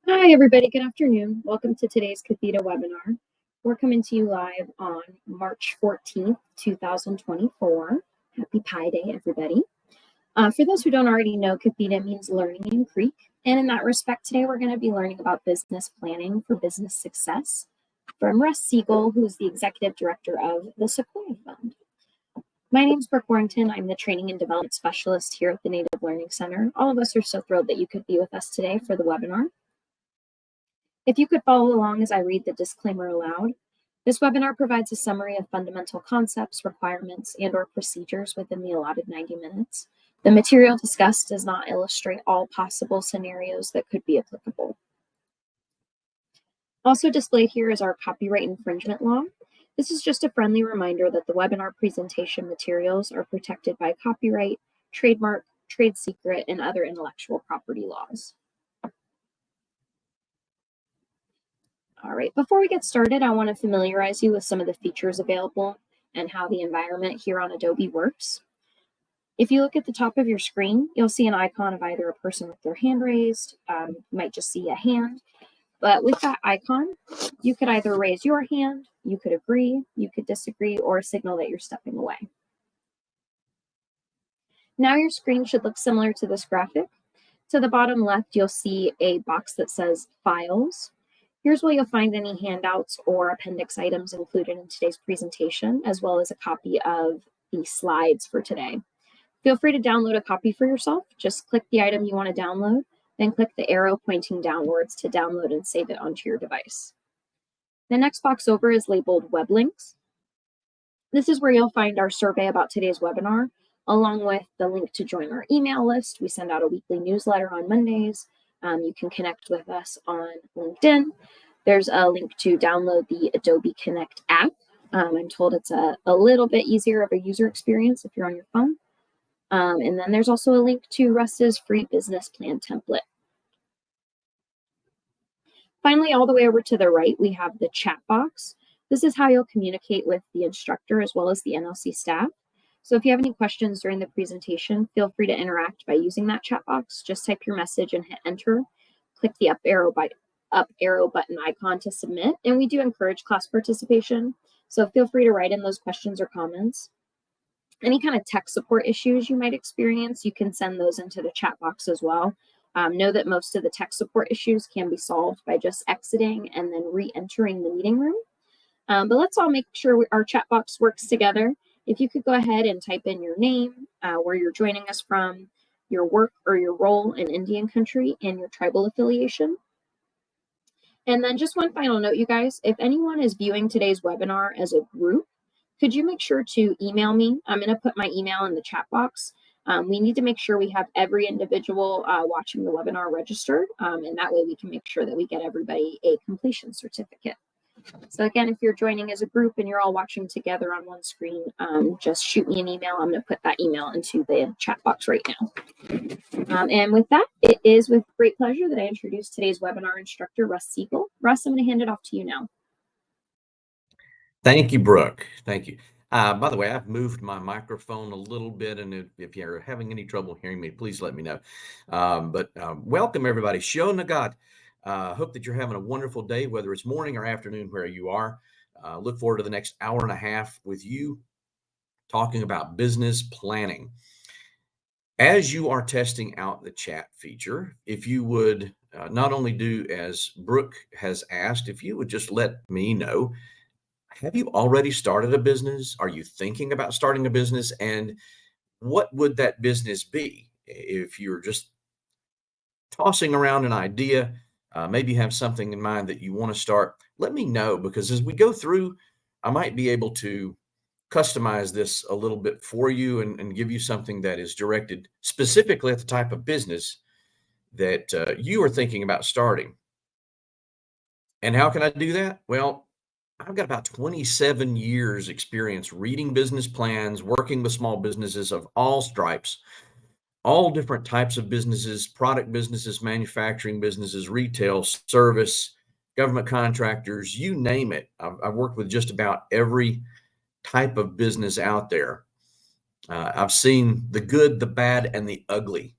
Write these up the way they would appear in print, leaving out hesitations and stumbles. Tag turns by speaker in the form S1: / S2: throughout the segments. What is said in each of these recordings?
S1: Hi, everybody. Good afternoon. Welcome to today's Cathedra webinar. We're coming to you live on March 14th, 2024. Happy Pi Day, everybody. For those who don't already know, Cathedra means learning in Greek. And in that respect, today we're going to be learning about business planning for business success from Russ Siegel, who's the executive director of the Sequoia Fund. My name is Brooke Warrington. I'm the training and development specialist here at the Native Learning Center. All of us are so thrilled that you could be with us today for the webinar. If you could follow along as I read the disclaimer aloud, this webinar provides a summary of fundamental concepts, requirements, and/or procedures within the allotted 90 minutes. The material discussed does not illustrate all possible scenarios that could be applicable. Also displayed here is our copyright infringement law. This is just a friendly reminder that the webinar presentation materials are protected by copyright, trademark, trade secret, and other intellectual property laws. All right, before we get started, I want to familiarize you with some of the features available and how the environment here on Adobe works. If you look at the top of your screen, you'll see an icon of either a person with their hand raised, you might just see a hand, but with that icon, you could either raise your hand, you could agree, you could disagree, or signal that you're stepping away. Now your screen should look similar to this graphic. To the bottom left, you'll see a box that says Files. Here's where you'll find any handouts or appendix items included in today's presentation, as well as a copy of the slides for today. Feel free to download a copy for yourself. Just click the item you want to download, then click the arrow pointing downwards to download and save it onto your device. The next box over is labeled Web Links. This is where you'll find our survey about today's webinar, along with the link to join our email list. We send out a weekly newsletter on Mondays. You can connect with us on LinkedIn. There's a link to download the Adobe Connect app. I'm told it's a little bit easier of a user experience if you're on your phone. And then there's also a link to Russ's free business plan template. Finally, all the way over to the right, we have the chat box. This is how you'll communicate with the instructor as well as the NLC staff. So if you have any questions during the presentation, feel free to interact by using that chat box. Just type your message and hit enter. Click the up arrow button icon to submit. And we do encourage class participation. So feel free to write in those questions or comments. Any kind of tech support issues you might experience, you can send those into the chat box as well. Know that most of the tech support issues can be solved by just exiting and then re-entering the meeting room. But let's all make sure our chat box works together. If you could go ahead and type in your name, where you're joining us from, your work or your role in Indian country, and your tribal affiliation. And then just one final note, you guys, if anyone is viewing today's webinar as a group, could you make sure to email me? I'm going to put my email in the chat box. We need to make sure we have every individual watching the webinar registered, and that way we can make sure that we get everybody a completion certificate. So again, if you're joining as a group and you're all watching together on one screen, just shoot me an email. I'm going to put that email into the chat box right now. And with that, it is with great pleasure that I introduce today's webinar instructor, Russ Siegel. Russ, I'm going to hand it off to you now.
S2: Thank you, Brooke. Thank you. By the way, I've moved my microphone a little bit, and if you're having any trouble hearing me, please let me know. Welcome, everybody. Sho Nagat. Hope that you're having a wonderful day, whether it's morning or afternoon where you are. Look forward to the next hour and a half with you talking about business planning. As you are testing out the chat feature, if you would not only do as Brooke has asked, if you would just let me know, have you already started a business? Are you thinking about starting a business? And what would that business be? If you're just tossing around an idea, maybe you have something in mind that you want to start, let me know, because as we go through, I might be able to customize this a little bit for you and give you something that is directed specifically at the type of business that you are thinking about starting. And how can I do that? Well, I've got about 27 years experience reading business plans, working with small businesses of all stripes, all different types of businesses, product businesses, manufacturing businesses, retail, service, government contractors, you name it. I've worked with just about every type of business out there. I've seen the good, the bad, and the ugly.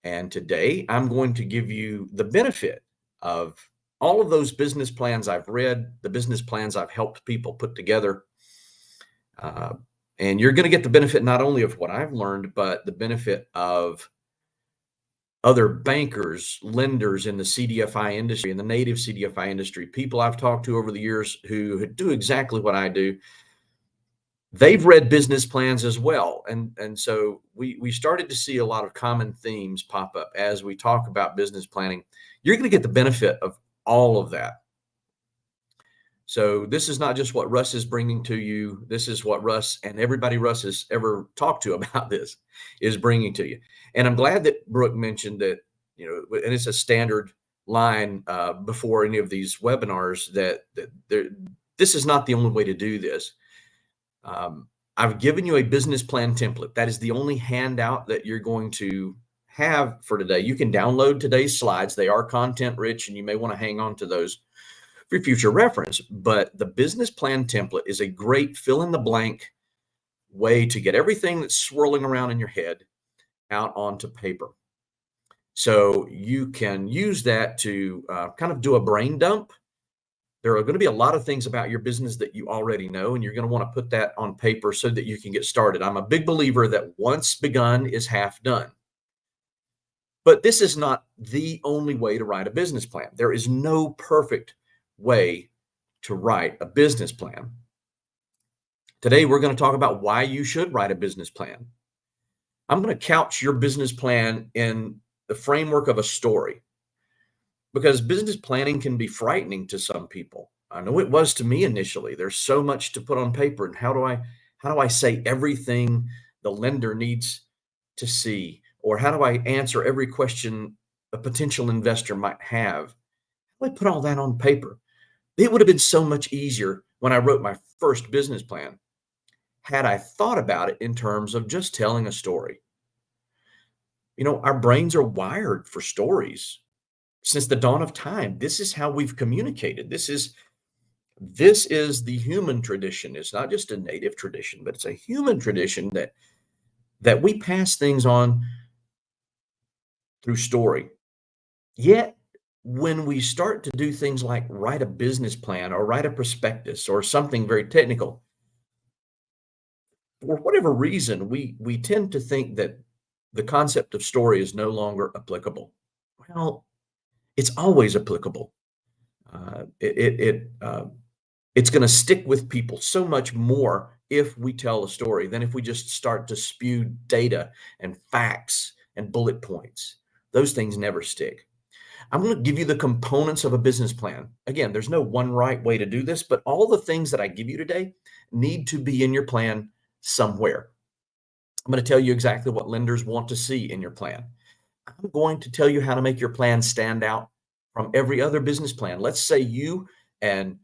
S2: And today I'm going to give you the benefit of all of those business plans I've read, the business plans I've helped people put together. And you're going to get the benefit not only of what I've learned, but the benefit of other bankers, lenders in the CDFI industry, in the native CDFI industry, people I've talked to over the years who do exactly what I do. They've read business plans as well. And so we started to see a lot of common themes pop up as we talk about business planning. You're going to get the benefit of all of that. So this is not just what Russ is bringing to you. This is what Russ and everybody Russ has ever talked to about this is bringing to you. And I'm glad that Brooke mentioned that, and it's a standard line before any of these webinars that this is not the only way to do this. I've given you a business plan template. That is the only handout that you're going to have for today. You can download today's slides. They are content rich, and you may want to hang on to those for future reference. But the business plan template is a great fill in the blank way to get everything that's swirling around in your head out onto paper. So you can use that to kind of do a brain dump. There are going to be a lot of things about your business that you already know, and you're going to want to put that on paper so that you can get started. I'm a big believer that once begun is half done. But this is not the only way to write a business plan. There is no perfect way to write a business plan. Today, we're going to talk about why you should write a business plan. I'm going to couch your business plan in the framework of a story, because business planning can be frightening to some people. I know it was to me initially. There's so much to put on paper, and how do I say everything the lender needs to see, or how do I answer every question a potential investor might have? How do I put all that on paper? It would have been so much easier when I wrote my first business plan had I thought about it in terms of just telling a story. Our brains are wired for stories. Since the dawn of time, this is how we've communicated. This is the human tradition. It's not just a native tradition, but it's a human tradition that we pass things on through story. Yet, when we start to do things like write a business plan or write a prospectus or something very technical, for whatever reason, we tend to think that the concept of story is no longer applicable. Well, it's always applicable. It's going to stick with people so much more if we tell a story than if we just start to spew data and facts and bullet points. Those things never stick. I'm going to give you the components of a business plan. Again, there's no one right way to do this, but all the things that I give you today need to be in your plan somewhere. I'm going to tell you exactly what lenders want to see in your plan. I'm going to tell you how to make your plan stand out from every other business plan. Let's say you and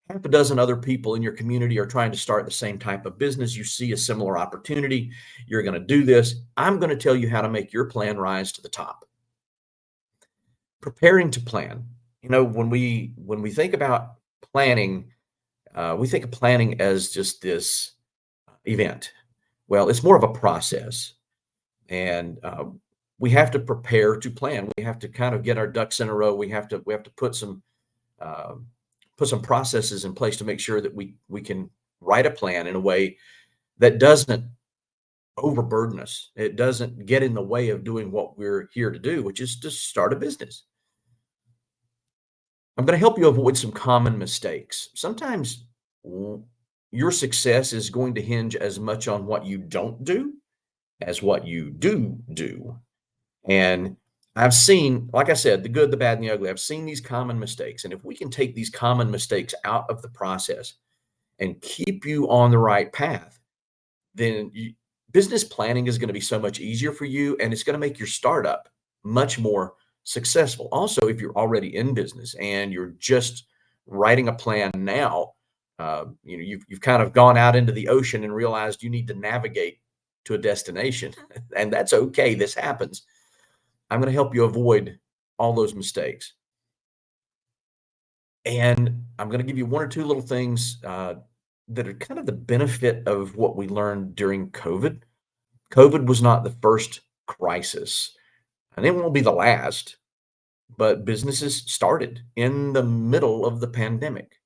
S2: half a dozen other people in your community are trying to start the same type of business. You see a similar opportunity. You're going to do this. I'm going to tell you how to make your plan rise to the top. Preparing to plan. When we think about planning, we think of planning as just this event. Well, it's more of a process, and we have to prepare to plan. We have to kind of get our ducks in a row. We have to put some processes in place to make sure that we can write a plan in a way that doesn't overburden us. It doesn't get in the way of doing what we're here to do, which is to start a business. I'm going to help you avoid some common mistakes. Sometimes your success is going to hinge as much on what you don't do as what you do. And I've seen, like I said, the good, the bad, and the ugly. I've seen these common mistakes. And if we can take these common mistakes out of the process and keep you on the right path, then business planning is going to be so much easier for you, and it's going to make your startup much more successful. Also, if you're already in business and you're just writing a plan now, you've kind of gone out into the ocean and realized you need to navigate to a destination, and that's okay. This happens. I'm going to help you avoid all those mistakes. And I'm going to give you one or two little things that are kind of the benefit of what we learned during COVID. COVID was not the first crisis, and it won't be the last. but businesses started in the middle of the pandemic.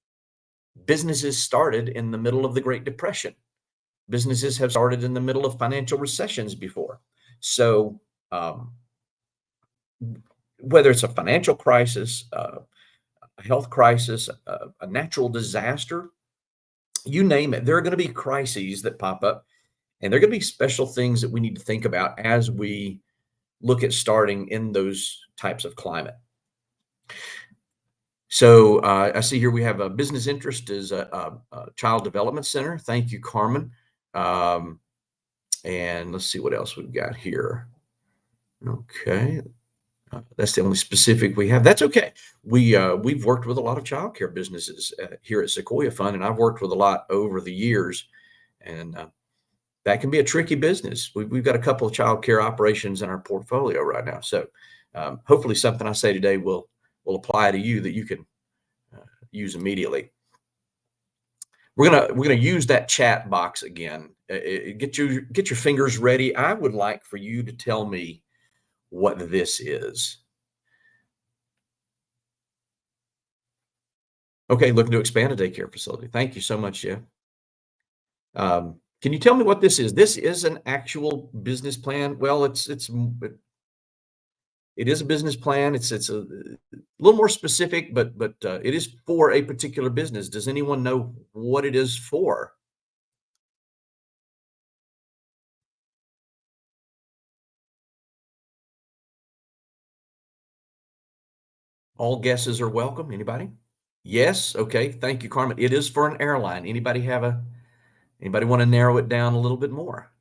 S2: Businesses started in the middle of the Great Depression. Businesses have started in the middle of financial recessions before. So, um, whether it's a financial crisis, a health crisis, a natural disaster, you name it, there are going to be crises that pop up, and there are going to be special things that we need to think about as we look at starting in those types of climate. So I see here we have a business interest is a child development center. Thank you, Carmen. Um, and let's see what else we've got here. Okay. That's the only specific we have. That's okay. We've worked with a lot of childcare businesses here at Sequoia Fund, and I've worked with a lot over the years, and that can be a tricky business. We've got a couple of childcare operations in our portfolio right now, so hopefully something I say today will apply to you that you can use immediately. We're gonna use that chat box again. Get your fingers ready. I would like for you to tell me what this is. Okay, looking to expand a daycare facility. Thank you so much, Jeff. Can you tell me what this is? This is an actual business plan. Well, it is a business plan. It's a little more specific, but it is for a particular business. Does anyone know what it is for? All guesses are welcome. Anybody? Yes. Okay. Thank you, Carmen. It is for an airline. Anybody want to narrow it down a little bit more?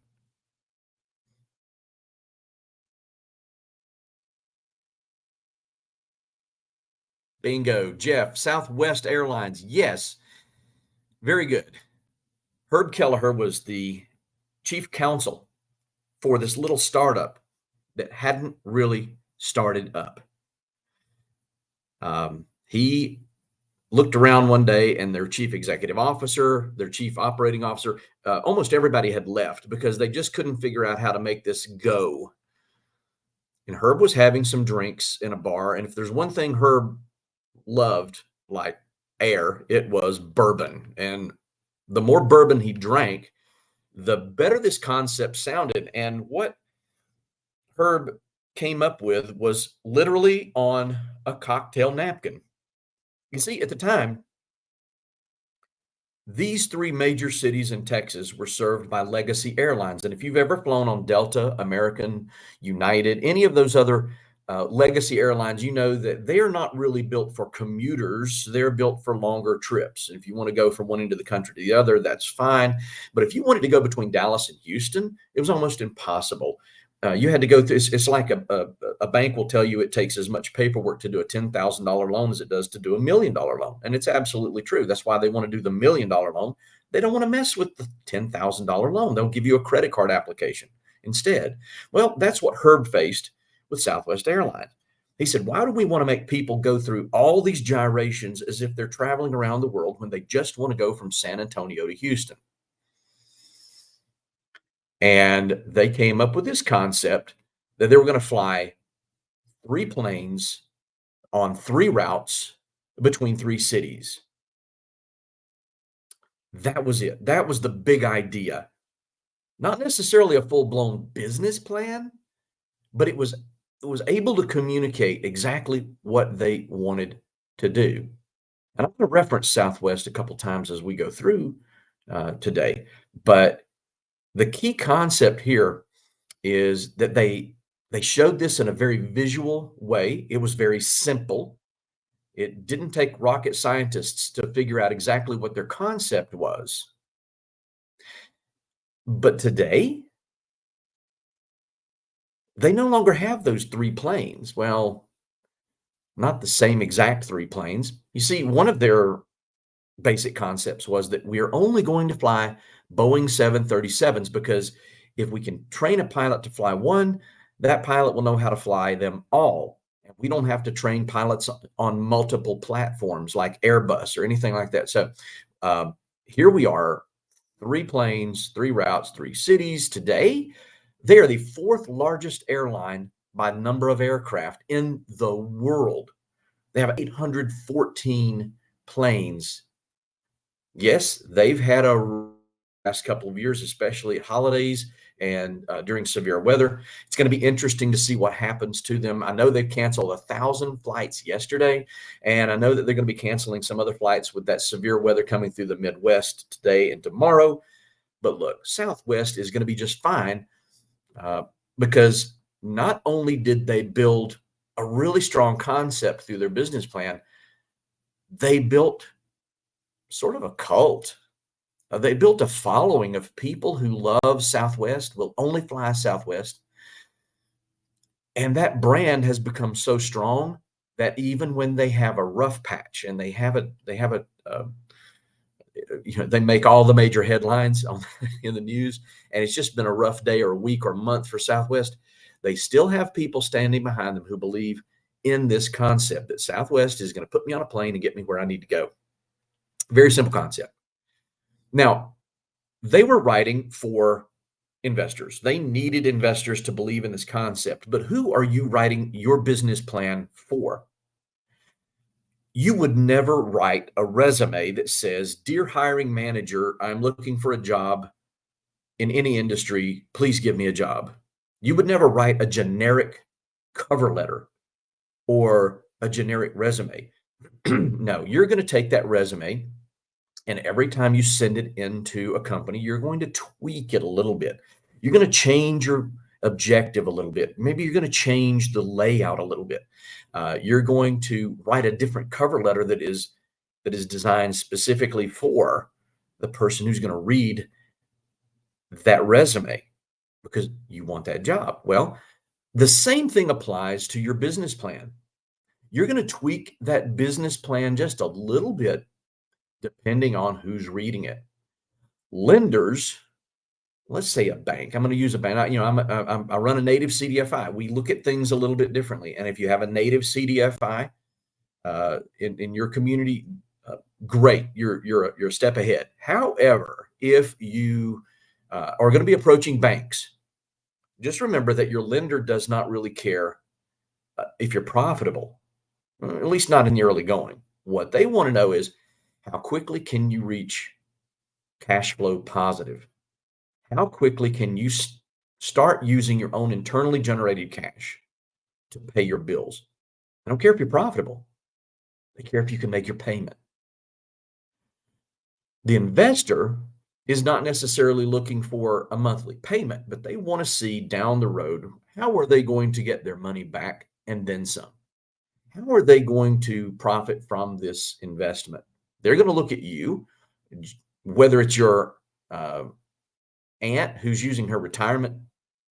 S2: Bingo. Jeff, Southwest Airlines. Yes. Very good. Herb Kelleher was the chief counsel for this little startup that hadn't really started up. He looked around one day, and their chief executive officer, their chief operating officer, almost everybody had left because they just couldn't figure out how to make this go. And Herb was having some drinks in a bar. And if there's one thing Herb loved like air, it was bourbon. And the more bourbon he drank, the better this concept sounded. And what Herb came up with was literally on a cocktail napkin. You see, at the time, these three major cities in Texas were served by legacy airlines. And if you've ever flown on Delta, American, United, any of those other legacy airlines, you know that they are not really built for commuters. They're built for longer trips. And if you want to go from one end of the country to the other, that's fine. But if you wanted to go between Dallas and Houston, it was almost impossible. You had to go through, it's like a bank will tell you it takes as much paperwork to do a $10,000 loan as it does to do $1 million loan. And it's absolutely true. That's why they want to do the $1 million loan. They don't want to mess with the $10,000 loan. They'll give you a credit card application instead. Well, that's what Herb faced with Southwest Airlines. He said, why do we want to make people go through all these gyrations as if they're traveling around the world when they just want to go from San Antonio to Houston? And they came up with this concept that they were going to fly 3 planes on 3 routes between 3 cities. That was it. That was the big idea. Not necessarily a full-blown business plan, but it was able to communicate exactly what they wanted to do. And I'm going to reference Southwest a couple times as we go through today, but the key concept here is that they showed this in a very visual way. It was very simple. It didn't take rocket scientists to figure out exactly what their concept was. But today, they no longer have those 3 planes. Well, not the same exact 3 planes. You see, one of their basic concepts was that we are only going to fly Boeing 737s because if we can train a pilot to fly one, that pilot will know how to fly them all. And we don't have to train pilots on multiple platforms like Airbus or anything like that. So here we are, 3 planes, 3 routes, 3 cities. Today, they are the 4th largest airline by number of aircraft in the world. They have 814 planes. Yes, they've had a last couple of years, especially at holidays and during severe weather. It's going to be interesting to see what happens to them. I know they've canceled 1,000 flights yesterday, and I know that they're going to be canceling some other flights with that severe weather coming through the Midwest today and tomorrow. But look, Southwest is going to be just fine because not only did they build a really strong concept through their business plan, they built sort of a cult. They built a following of people who love Southwest, will only fly Southwest. And that brand has become so strong that even when they have a rough patch and they make all the major headlines in the news, and it's just been a rough day or a week or month for Southwest, they still have people standing behind them who believe in this concept that Southwest is going to put me on a plane and get me where I need to go. Very simple concept. Now, they were writing for investors. They needed investors to believe in this concept. But who are you writing your business plan for? You would never write a resume that says, "Dear hiring manager, I'm looking for a job in any industry. Please give me a job." You would never write a generic cover letter or a generic resume. No, you're going to take that resume, and every time you send it into a company, you're going to tweak it a little bit. You're going to change your objective a little bit. Maybe you're going to change the layout a little bit. You're going to write a different cover letter that is designed specifically for the person who's going to read that resume because you want that job. Well, the same thing applies to your business plan. You're going to tweak that business plan just a little bit depending on who's reading it. Lenders, let's say a bank. I'm going to use a bank. I run a native CDFI. We look at things a little bit differently. And if you have a native CDFI in your community, great. You're a step ahead. However, if you are going to be approaching banks, just remember that your lender does not really care if you're profitable, at least not in the early going. What they want to know is how quickly can you reach cash flow positive? How quickly can you start using your own internally generated cash to pay your bills? I don't care if you're profitable. They care if you can make your payment. The investor is not necessarily looking for a monthly payment, but they want to see down the road, how are they going to get their money back and then some? How are they going to profit from this investment? They're going to look at you, whether it's your aunt who's using her retirement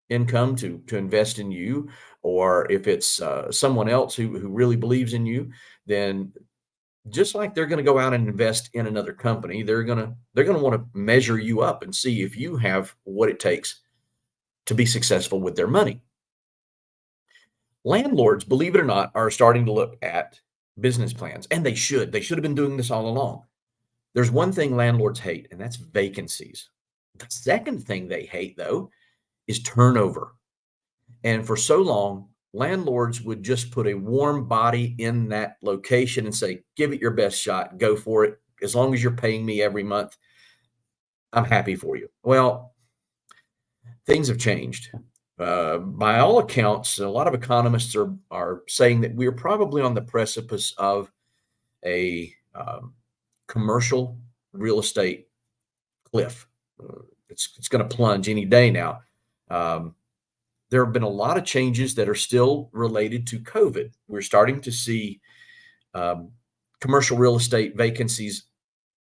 S2: income to invest in you, or if it's someone else who really believes in you, then just like they're going to go out and invest in another company, they're going to want to measure you up and see if you have what it takes to be successful with their money. Landlords, believe it or not, are starting to look at business plans, and they should. They should have been doing this all along. There's one thing landlords hate, and that's vacancies. The second thing they hate, though, is turnover. And for so long, landlords would just put a warm body in that location and say, give it your best shot, go for it. As long as you're paying me every month, I'm happy for you. Well, things have changed. By all accounts, a lot of economists are saying that we're probably on the precipice of a commercial real estate cliff. It's going to plunge any day now. There have been a lot of changes that are still related to COVID. We're starting to see commercial real estate vacancies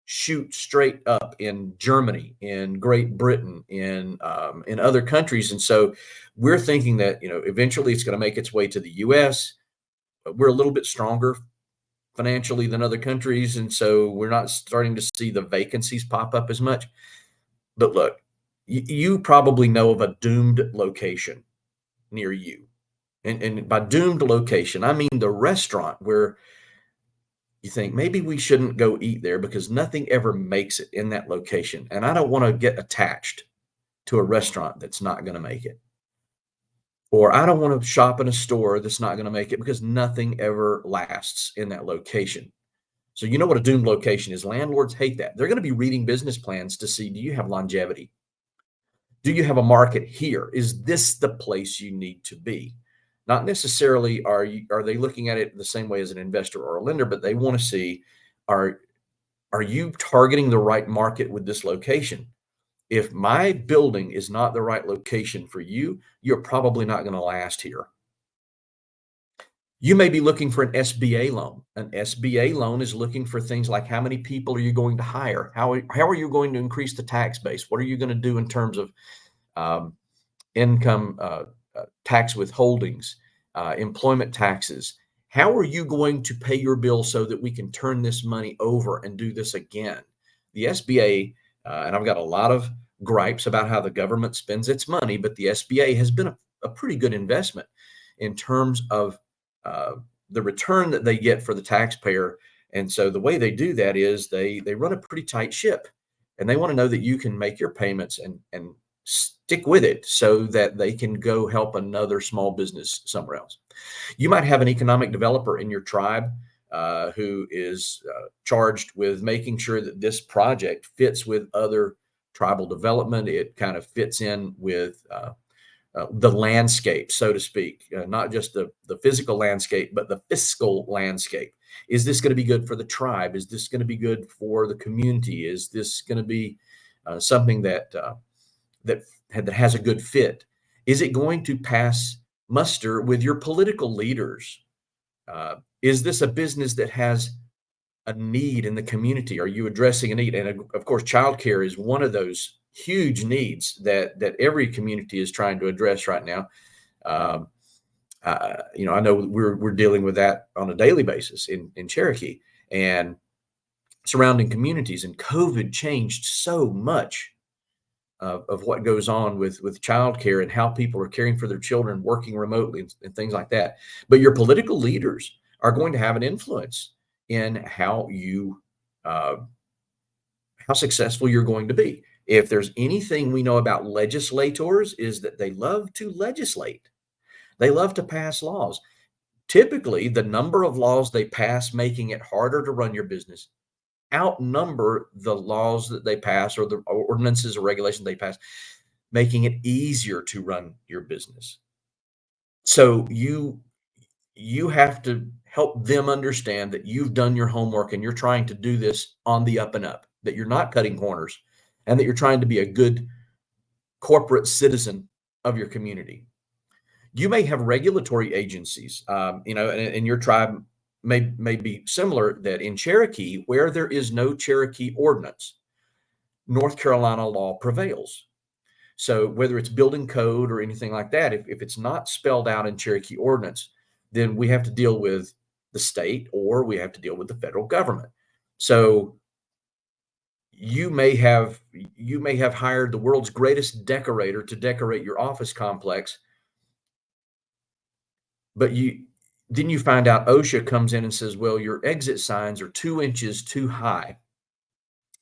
S2: shoot straight up in Germany, in Great Britain, in other countries, and so we're thinking that eventually it's going to make its way to the U.S. We're a little bit stronger financially than other countries, and so we're not starting to see the vacancies pop up as much. But look, you probably know of a doomed location near you. And by doomed location, I mean the restaurant where you think maybe we shouldn't go eat there because nothing ever makes it in that location. And I don't want to get attached to a restaurant that's not going to make it. Or I don't want to shop in a store that's not going to make it, because nothing ever lasts in that location. So you know what a doomed location is. Landlords hate that. They're going to be reading business plans to see, do you have longevity? Do you have a market here? Is this the place you need to be? Not necessarily are they looking at it the same way as an investor or a lender, but they want to see, are are you targeting the right market with this location? If my building is not the right location for you, you're probably not going to last here. You may be looking for an SBA loan. An SBA loan is looking for things like, how many people are you going to hire? How are you going to increase the tax base? What are you going to do in terms of um, income tax withholdings, employment taxes? How are you going to pay your bill so that we can turn this money over and do this again? The SBA, and I've got a lot of gripes about how the government spends its money, but the SBA has been a pretty good investment in terms of uh, the return that they get for the taxpayer. And so the way they do that is they run a pretty tight ship, and they want to know that you can make your payments and stick with it so that they can go help another small business somewhere else. You might have an economic developer in your tribe who is charged with making sure that this project fits with other tribal development. It kind of fits in with the landscape, so to speak, not just the physical landscape, but the fiscal landscape. Is this going to be good for the tribe? Is this going to be good for the community? Is this going to be something that has a good fit? Is it going to pass muster with your political leaders? Is this a business that has a need in the community? Are you addressing a need? And of course, childcare is one of those huge needs that every community is trying to address right now. Um, I know we're dealing with that on a daily basis in Cherokee and surrounding communities. And COVID changed so much of what goes on with childcare and how people are caring for their children, working remotely, and things like that. But your political leaders are going to have an influence in uh, how successful you're going to be. If there's anything we know about legislators, is that they love to legislate. They love to pass laws. Typically, the number of laws they pass making it harder to run your business outnumber the laws that they pass, or the ordinances or regulations they pass, making it easier to run your business. So you have to help them understand that you've done your homework and you're trying to do this on the up and up, that you're not cutting corners, and that you're trying to be a good corporate citizen of your community. You may have regulatory agencies, and your tribe may be similar, that in Cherokee, where there is no Cherokee ordinance, North Carolina law prevails. So whether it's building code or anything like that, if it's not spelled out in Cherokee ordinance, then we have to deal with the state, or we have to deal with the federal government. So you may have hired the world's greatest decorator to decorate your office complex, but you find out OSHA comes in and says, well, your exit signs are 2 inches too high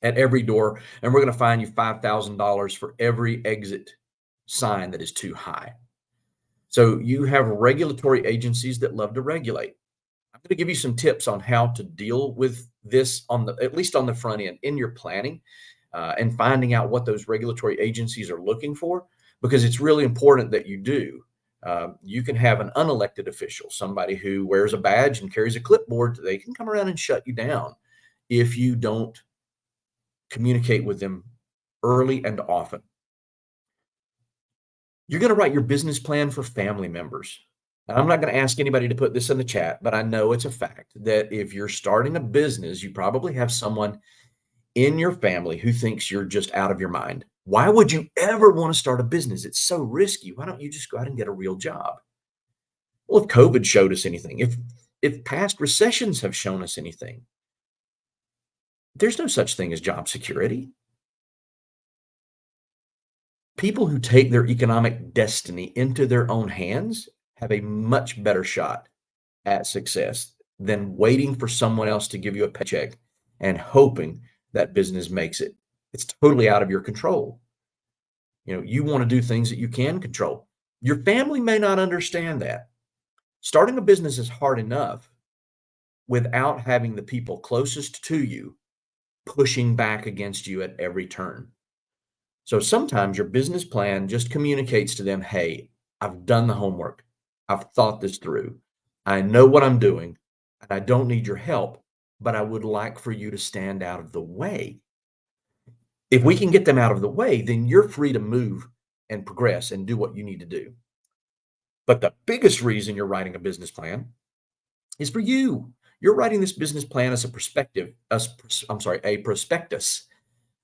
S2: at every door, and we're going to fine you $5,000 for every exit sign that is too high. So you have regulatory agencies that love to regulate. I'm going to give you some tips on how to deal with this at least on the front end in your planning, and finding out what those regulatory agencies are looking for, because it's really important that you do. You can have an unelected official, somebody who wears a badge and carries a clipboard. They can come around and shut you down if you don't communicate with them early and often. You're going to write your business plan for family members. And I'm not going to ask anybody to put this in the chat, but I know it's a fact that if you're starting a business, you probably have someone in your family who thinks you're just out of your mind. Why would you ever want to start a business? It's so risky. Why don't you just go out and get a real job? Well, if COVID showed us anything, if past recessions have shown us anything, there's no such thing as job security. People who take their economic destiny into their own hands have a much better shot at success than waiting for someone else to give you a paycheck and hoping that business makes it. It's totally out of your control. You want to do things that you can control. Your family may not understand that. Starting a business is hard enough without having the people closest to you pushing back against you at every turn. So sometimes your business plan just communicates to them, hey, I've done the homework. I've thought this through. I know what I'm doing, and I don't need your help, but I would like for you to stand out of the way. If we can get them out of the way, then you're free to move and progress and do what you need to do. But the biggest reason you're writing a business plan is for you. You're writing this business plan as a a prospectus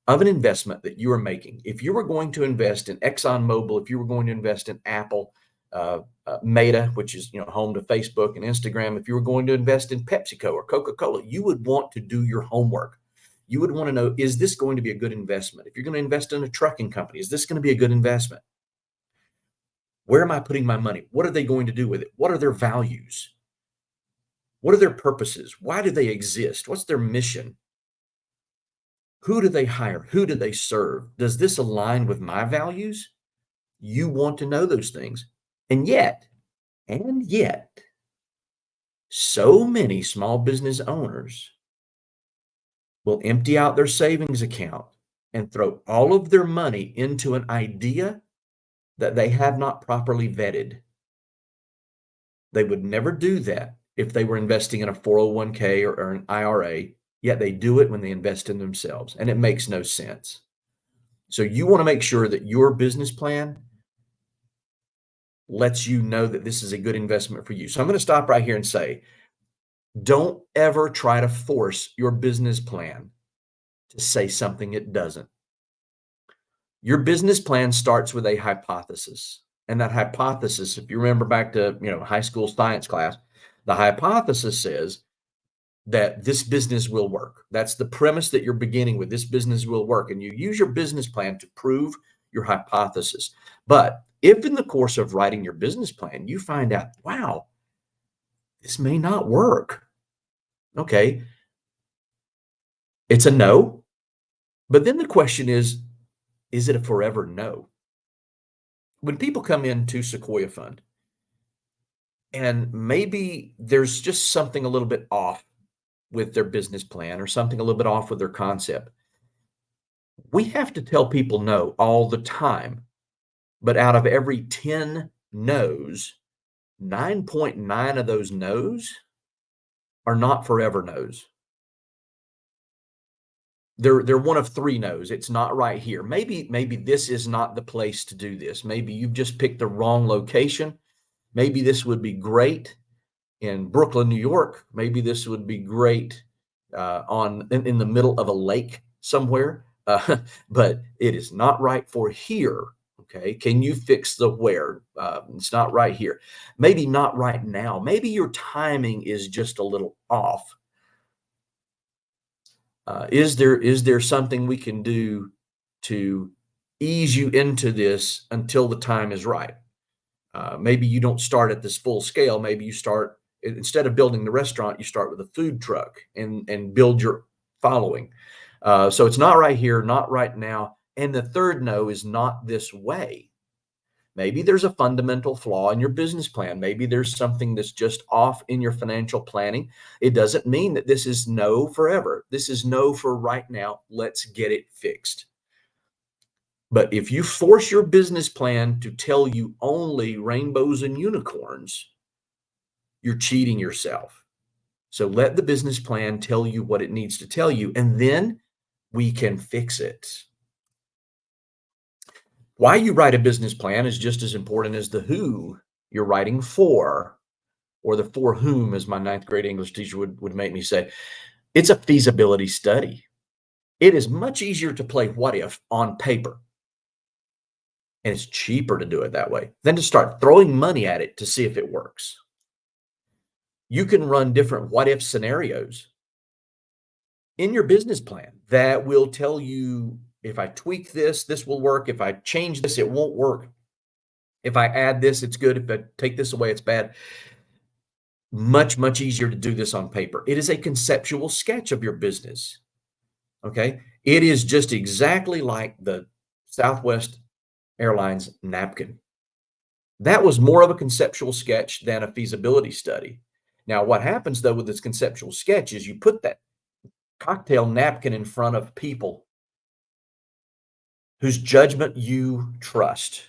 S2: of an investment that you are making. If you were going to invest in ExxonMobil, if you were going to invest in Apple, Meta, which is home to Facebook and Instagram, if you were going to invest in PepsiCo or Coca-Cola, you would want to do your homework. You would want to know, is this going to be a good investment? If you're going to invest in a trucking company, is this going to be a good investment? Where am I putting my money? What are they going to do with it? What are their values? What are their purposes? Why do they exist? What's their mission? Who do they hire? Who do they serve? Does this align with my values? You want to know those things. And yet, so many small business owners will empty out their savings account and throw all of their money into an idea that they have not properly vetted. They would never do that if they were investing in a 401k or an IRA, yet they do it when they invest in themselves, and it makes no sense. So you want to make sure that your business plan lets you know that this is a good investment for you. So I'm going to stop right here and say, don't ever try to force your business plan to say something it doesn't. Your business plan starts with a hypothesis. And that hypothesis, if you remember back to, high school science class, the hypothesis says that this business will work. That's the premise that you're beginning with. This business will work. And you use your business plan to prove your hypothesis. But if in the course of writing your business plan, you find out, wow, this may not work. Okay. It's a no. But then the question is it a forever no? When people come into Sequoia Fund, and maybe there's just something a little bit off with their business plan or something a little bit off with their concept, we have to tell people no all the time. But out of every 10 no's, 9.9 of those no's are not forever no's. They're one of 3 no's. It's not right here. Maybe this is not the place to do this. Maybe you've just picked the wrong location. Maybe this would be great in Brooklyn, New York. Maybe this would be great in the middle of a lake somewhere, but it is not right for here. Okay, can you fix the where? It's not right here. Maybe not right now. Maybe your timing is just a little off. Is there something we can do to ease you into this until the time is right? Maybe you don't start at this full scale. Maybe you start, instead of building the restaurant, you start with a food truck and build your following. So it's not right here, not right now. And the third no is not this way. Maybe there's a fundamental flaw in your business plan. Maybe there's something that's just off in your financial planning. It doesn't mean that this is no forever. This is no for right now. Let's get it fixed. But if you force your business plan to tell you only rainbows and unicorns, you're cheating yourself. So let the business plan tell you what it needs to tell you, and then we can fix it. Why you write a business plan is just as important as the who you're writing for, or the for whom, as my 9th grade English teacher would make me say. It's a feasibility study. It is much easier to play what if on paper, and it's cheaper to do it that way than to start throwing money at it to see if it works. You can run different what if scenarios in your business plan that will tell you, if I tweak this, this will work. If I change this, it won't work. If I add this, it's good. If I take this away, it's bad. Much, much easier to do this on paper. It is a conceptual sketch of your business. Okay. It is just exactly like the Southwest Airlines napkin. That was more of a conceptual sketch than a feasibility study. Now, what happens though with this conceptual sketch is you put that cocktail napkin in front of people whose judgment you trust.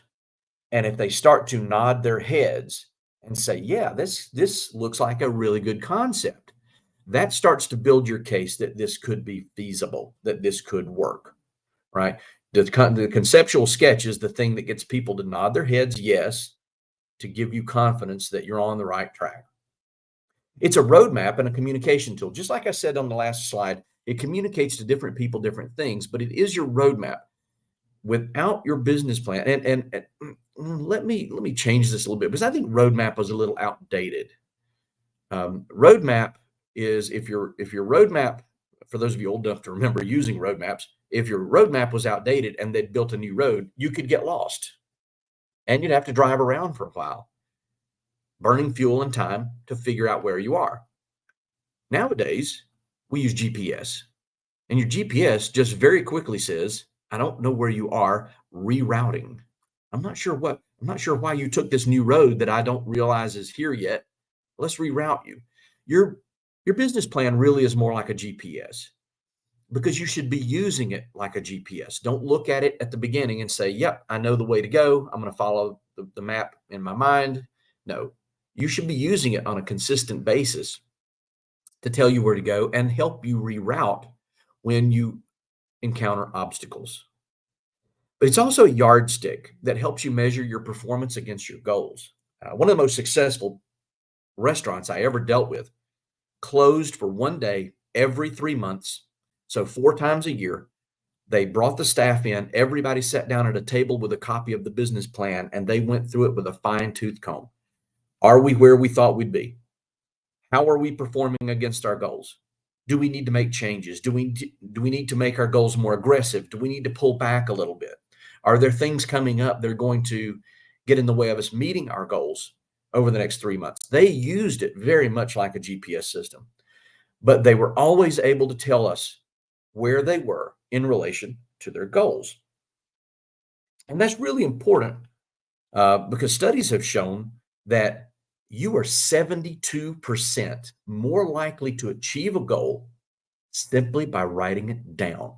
S2: And if they start to nod their heads and say, yeah, this looks like a really good concept, that starts to build your case that this could be feasible, that this could work, right? The conceptual sketch is the thing that gets people to nod their heads yes, to give you confidence that you're on the right track. It's a roadmap and a communication tool. Just like I said on the last slide, it communicates to different people different things, but it is your roadmap. Without your business plan, and let me change this a little bit because I think roadmap was a little outdated. Roadmap is if your roadmap, for those of you old enough to remember using roadmaps, if your roadmap was outdated and they'd built a new road, you could get lost and you'd have to drive around for a while, burning fuel and time to figure out where you are. Nowadays, we use GPS, and your GPS just very quickly says, I don't know where you are, rerouting. I'm not sure why you took this new road that I don't realize is here yet. Let's reroute you. Your business plan really is more like a GPS because you should be using it like a GPS. Don't look at it at the beginning and say, yep, I know the way to go. I'm going to follow the map in my mind. No, you should be using it on a consistent basis to tell you where to go and help you reroute when you encounter obstacles. But it's also a yardstick that helps you measure your performance against your goals. One of the most successful restaurants I ever dealt with closed for one day every 3 months. So 4 times a year, they brought the staff in, everybody sat down at a table with a copy of the business plan, and they went through it with a fine-tooth comb. Are we where we thought we'd be? How are we performing against our goals? Do we need to make changes? Do we need to make our goals more aggressive? Do we need to pull back a little bit? Are there things coming up that are going to get in the way of us meeting our goals over the next 3 months? They used it very much like a GPS system, but they were always able to tell us where they were in relation to their goals. And that's really important because studies have shown that you are 72% more likely to achieve a goal simply by writing it down.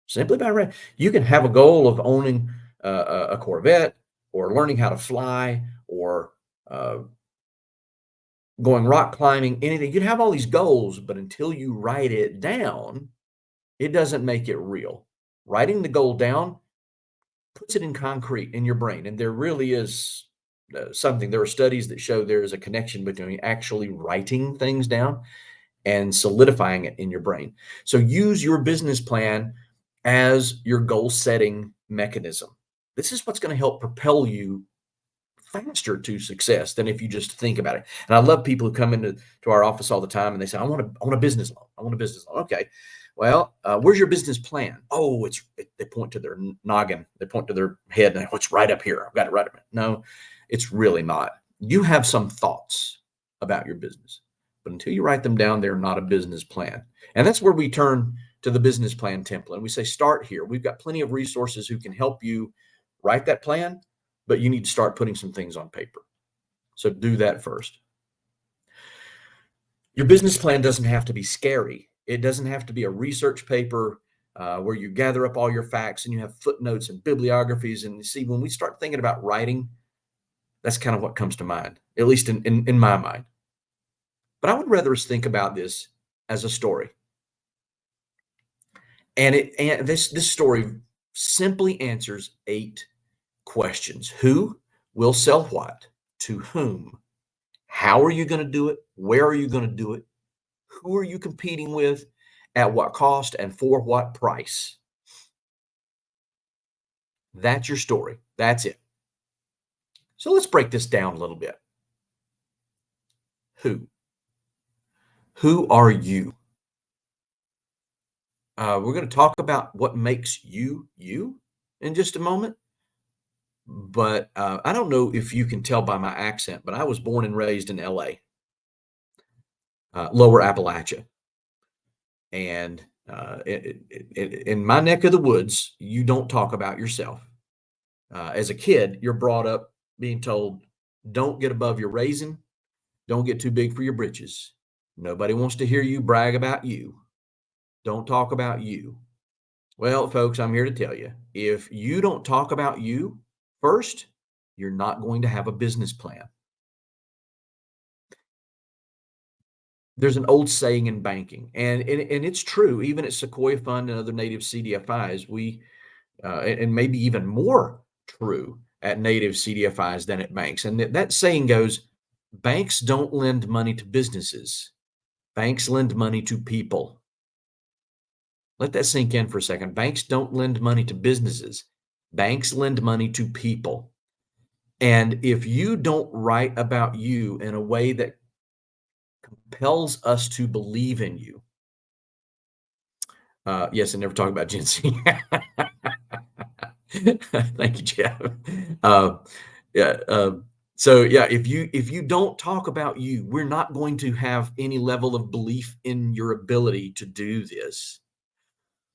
S2: Simply by writing. You can have a goal of owning a Corvette or learning how to fly or going rock climbing, anything. You can have all these goals, but until you write it down, it doesn't make it real. Writing the goal down puts it in concrete in your brain. And there really is there are studies that show there is a connection between actually writing things down and solidifying it in your brain. So use your business plan as your goal setting mechanism. This is what's going to help propel you faster to success than if you just think about it. And I love people who come into our office all the time and they say, I want a business loan. I want a business loan. Okay. Well, where's your business plan? Oh, they point to their noggin. They point to their head and it's right up here. I've got it right up here. No, it's really not. You have some thoughts about your business, but until you write them down, they're not a business plan. And that's where we turn to the business plan template. And we say, start here. We've got plenty of resources who can help you write that plan, but you need to start putting some things on paper. So do that first. Your business plan doesn't have to be scary. It doesn't have to be a research paper where you gather up all your facts and you have footnotes and bibliographies. And you see, when we start thinking about writing, that's kind of what comes to mind, at least in my mind. But I would rather us think about this as a story. And this story simply answers 8 questions. Who will sell what? To whom? How are you going to do it? Where are you going to do it? Who are you competing with? At what cost and for what price? That's your story. That's it. So let's break this down a little bit. Who? Who are you? We're going to talk about what makes you you in just a moment. But I don't know if you can tell by my accent, but I was born and raised in LA, Lower Appalachia. And in my neck of the woods, you don't talk about yourself. As a kid, you're brought up being told, don't get above your raising, don't get too big for your britches. Nobody wants to hear you brag about you. Don't talk about you. Well, folks, I'm here to tell you, if you don't talk about you first, you're not going to have a business plan. There's an old saying in banking, and it's true, even at Sequoia Fund and other native CDFIs, and maybe even more true at native CDFIs than at banks. And that saying goes, banks don't lend money to businesses. Banks lend money to people. Let that sink in for a second. Banks don't lend money to businesses. Banks lend money to people. And if you don't write about you in a way that compels us to believe in you, yes, I never talk about Gen Z. Thank you, Jeff. Yeah. So yeah, if you don't talk about you, we're not going to have any level of belief in your ability to do this.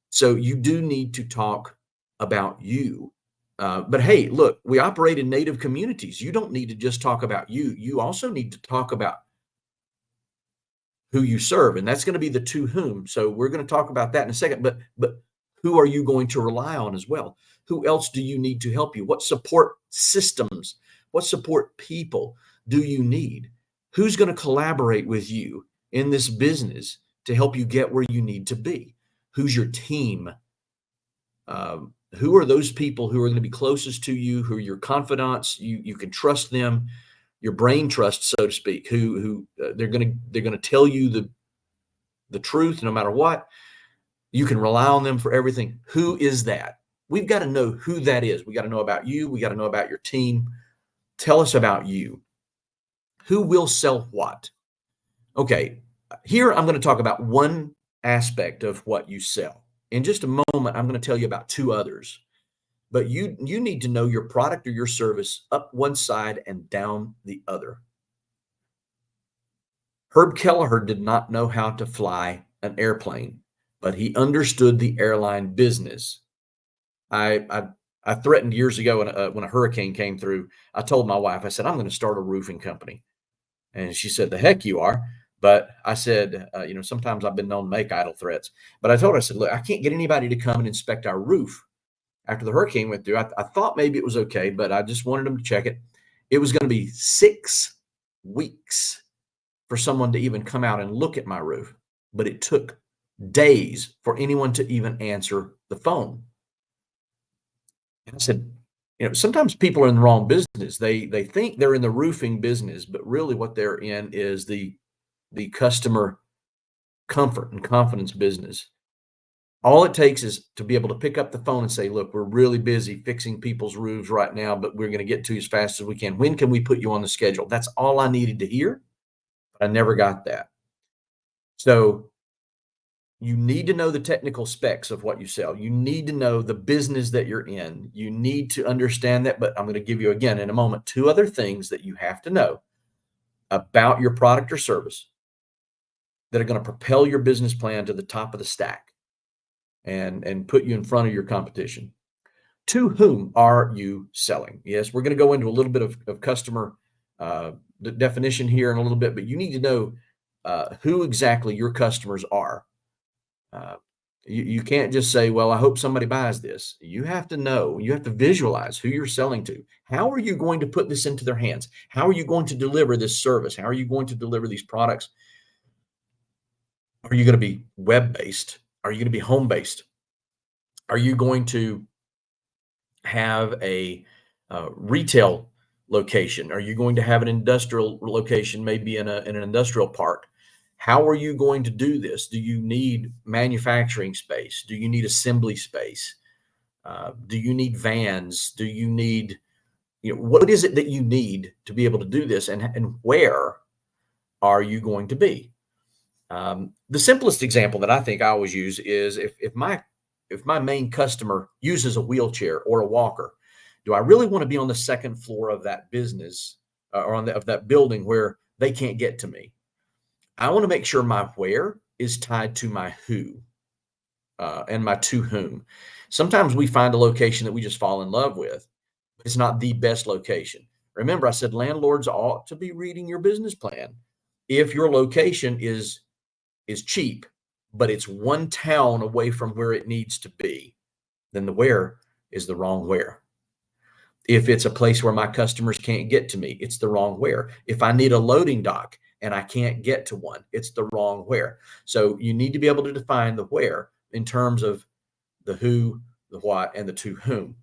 S2: So you do need to talk about you. But hey, look, we operate in native communities. You don't need to just talk about you. You also need to talk about who you serve, and that's going to be the to whom. So we're going to talk about that in a second. But who are you going to rely on as well? Who else do you need to help you? What support systems, what support people do you need? Who's going to collaborate with you in this business to help you get where you need to be? Who's your team? Who are those people who are going to be closest to you, who are your confidants? You can trust them, your brain trust, so to speak. Who they're going to tell you the truth no matter what. You can rely on them for everything. Who is that? We've got to know who that is. We got to know about you. We got to know about your team. Tell us about you. Who will sell what? Okay, here I'm going to talk about one aspect of what you sell. In just a moment, I'm going to tell you about two others. But you need to know your product or your service up one side and down the other. Herb Kelleher did not know how to fly an airplane, but he understood the airline business. I threatened years ago when a hurricane came through. I told my wife, I said, I'm going to start a roofing company. And she said, the heck you are. But I said, sometimes I've been known to make idle threats. But I told her, I said, look, I can't get anybody to come and inspect our roof. After the hurricane went through, I thought maybe it was okay, but I just wanted them to check it. It was going to be 6 weeks for someone to even come out and look at my roof. But it took days for anyone to even answer the phone. And I said, sometimes people are in the wrong business. They think they're in the roofing business, but really what they're in is the customer comfort and confidence business. All it takes is to be able to pick up the phone and say, look, we're really busy fixing people's roofs right now, but we're going to get to you as fast as we can. When can we put you on the schedule? That's all I needed to hear, but I never got that. So you need to know the technical specs of what you sell. You need to know the business that you're in. You need to understand that, but I'm going to give you again in a moment 2 other things that you have to know about your product or service that are going to propel your business plan to the top of the stack and put you in front of your competition. To whom are you selling? Yes, we're going to go into a little bit of customer definition here in a little bit, but you need to know who exactly your customers are. You can't just say, well, I hope somebody buys this. You have to know, you have to visualize who you're selling to. How are you going to put this into their hands? How are you going to deliver this service? How are you going to deliver these products? Are you going to be web-based? Are you going to be home-based? Are you going to have a retail location? Are you going to have an industrial location, maybe in an industrial park? How are you going to do this? Do you need manufacturing space? Do you need assembly space? Do you need vans? Do you need, what is it that you need to be able to do this? And where are you going to be? The simplest example that I think I always use is if my main customer uses a wheelchair or a walker, do I really want to be on the second floor of that business or of that building where they can't get to me? I want to make sure my where is tied to my who and my to whom. Sometimes we find a location that we just fall in love with. It's not the best location. Remember, I said landlords ought to be reading your business plan. If your location is cheap, but it's one town away from where it needs to be, then the where is the wrong where. If it's a place where my customers can't get to me, it's the wrong where. If I need a loading dock and I can't get to one, it's the wrong where. So you need to be able to define the where in terms of the who, the what, and the to whom.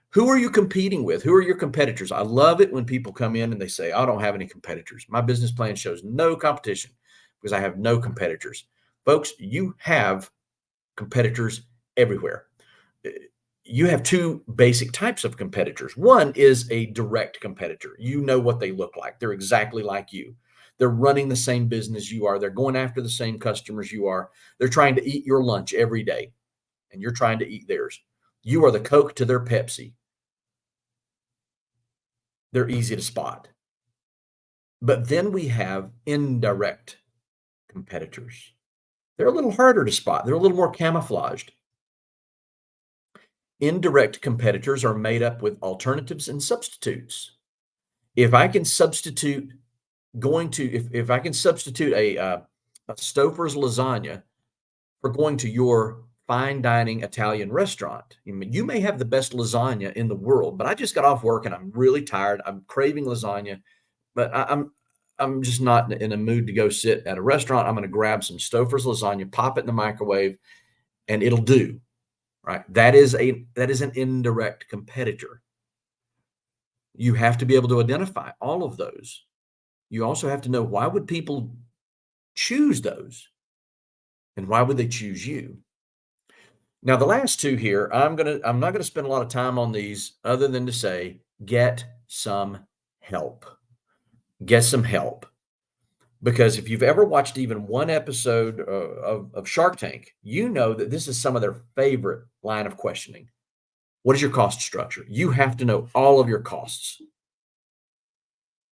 S2: Who are you competing with? Who are your competitors? I love it when people come in and they say, I don't have any competitors. My business plan shows no competition because I have no competitors. Folks, you have competitors everywhere. You have two basic types of competitors. One is a direct competitor. You know what they look like. They're exactly like you. They're running the same business you are. They're going after the same customers you are. They're trying to eat your lunch every day, and you're trying to eat theirs. You are the Coke to their Pepsi. They're easy to spot. But then we have indirect competitors. They're a little harder to spot. They're a little more camouflaged. Indirect competitors are made up with alternatives and substitutes. If I can substitute if I can substitute a Stouffer's lasagna for going to your fine dining Italian restaurant, you may have the best lasagna in the world, but I just got off work and I'm really tired. I'm craving lasagna, but I'm just not in a mood to go sit at a restaurant. I'm going to grab some Stouffer's lasagna, pop it in the microwave, and it'll do. Right? That is an indirect competitor. You have to be able to identify all of those. You also have to know, why would people choose those? And why would they choose you? Now, the last two here, I'm not gonna spend a lot of time on these other than to say, get some help. Get some help. Because if you've ever watched even one episode of Shark Tank, you know that this is some of their favorite line of questioning. What is your cost structure? You have to know all of your costs.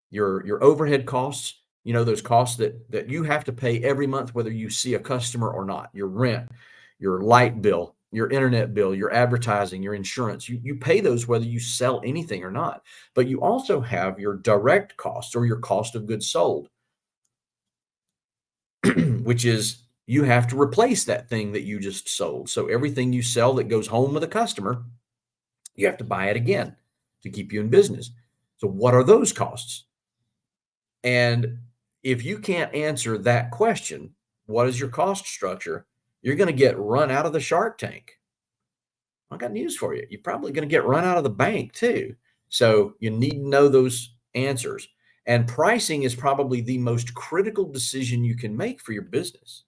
S2: Your overhead costs, those costs that you have to pay every month, whether you see a customer or not. Your rent, your light bill, your internet bill, your advertising, your insurance. You pay those whether you sell anything or not. But you also have your direct costs, or your cost of goods sold, which is, you have to replace that thing that you just sold. So everything you sell that goes home with a customer, you have to buy it again to keep you in business. So what are those costs? And if you can't answer that question, what is your cost structure? You're going to get run out of the Shark Tank. I got news for you. You're probably going to get run out of the bank too. So you need to know those answers. And pricing is probably the most critical decision you can make for your business.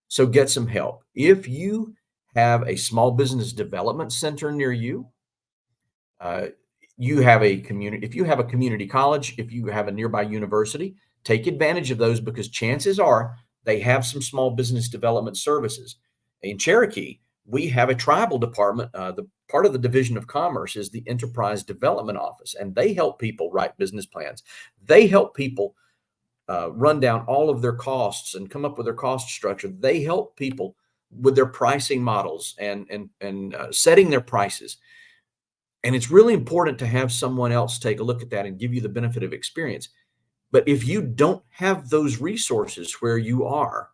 S2: So get some help. If you have a small business development center near you, you have a community, if you have a community college, if you have a nearby university, take advantage of those, because chances are they have some small business development services. In Cherokee, we have a tribal department. The part of the Division of Commerce is the Enterprise Development Office, and they help people write business plans. They help people run down all of their costs and come up with their cost structure. They help people with their pricing models and setting their prices. And it's really important to have someone else take a look at that and give you the benefit of experience. But if you don't have those resources where you are,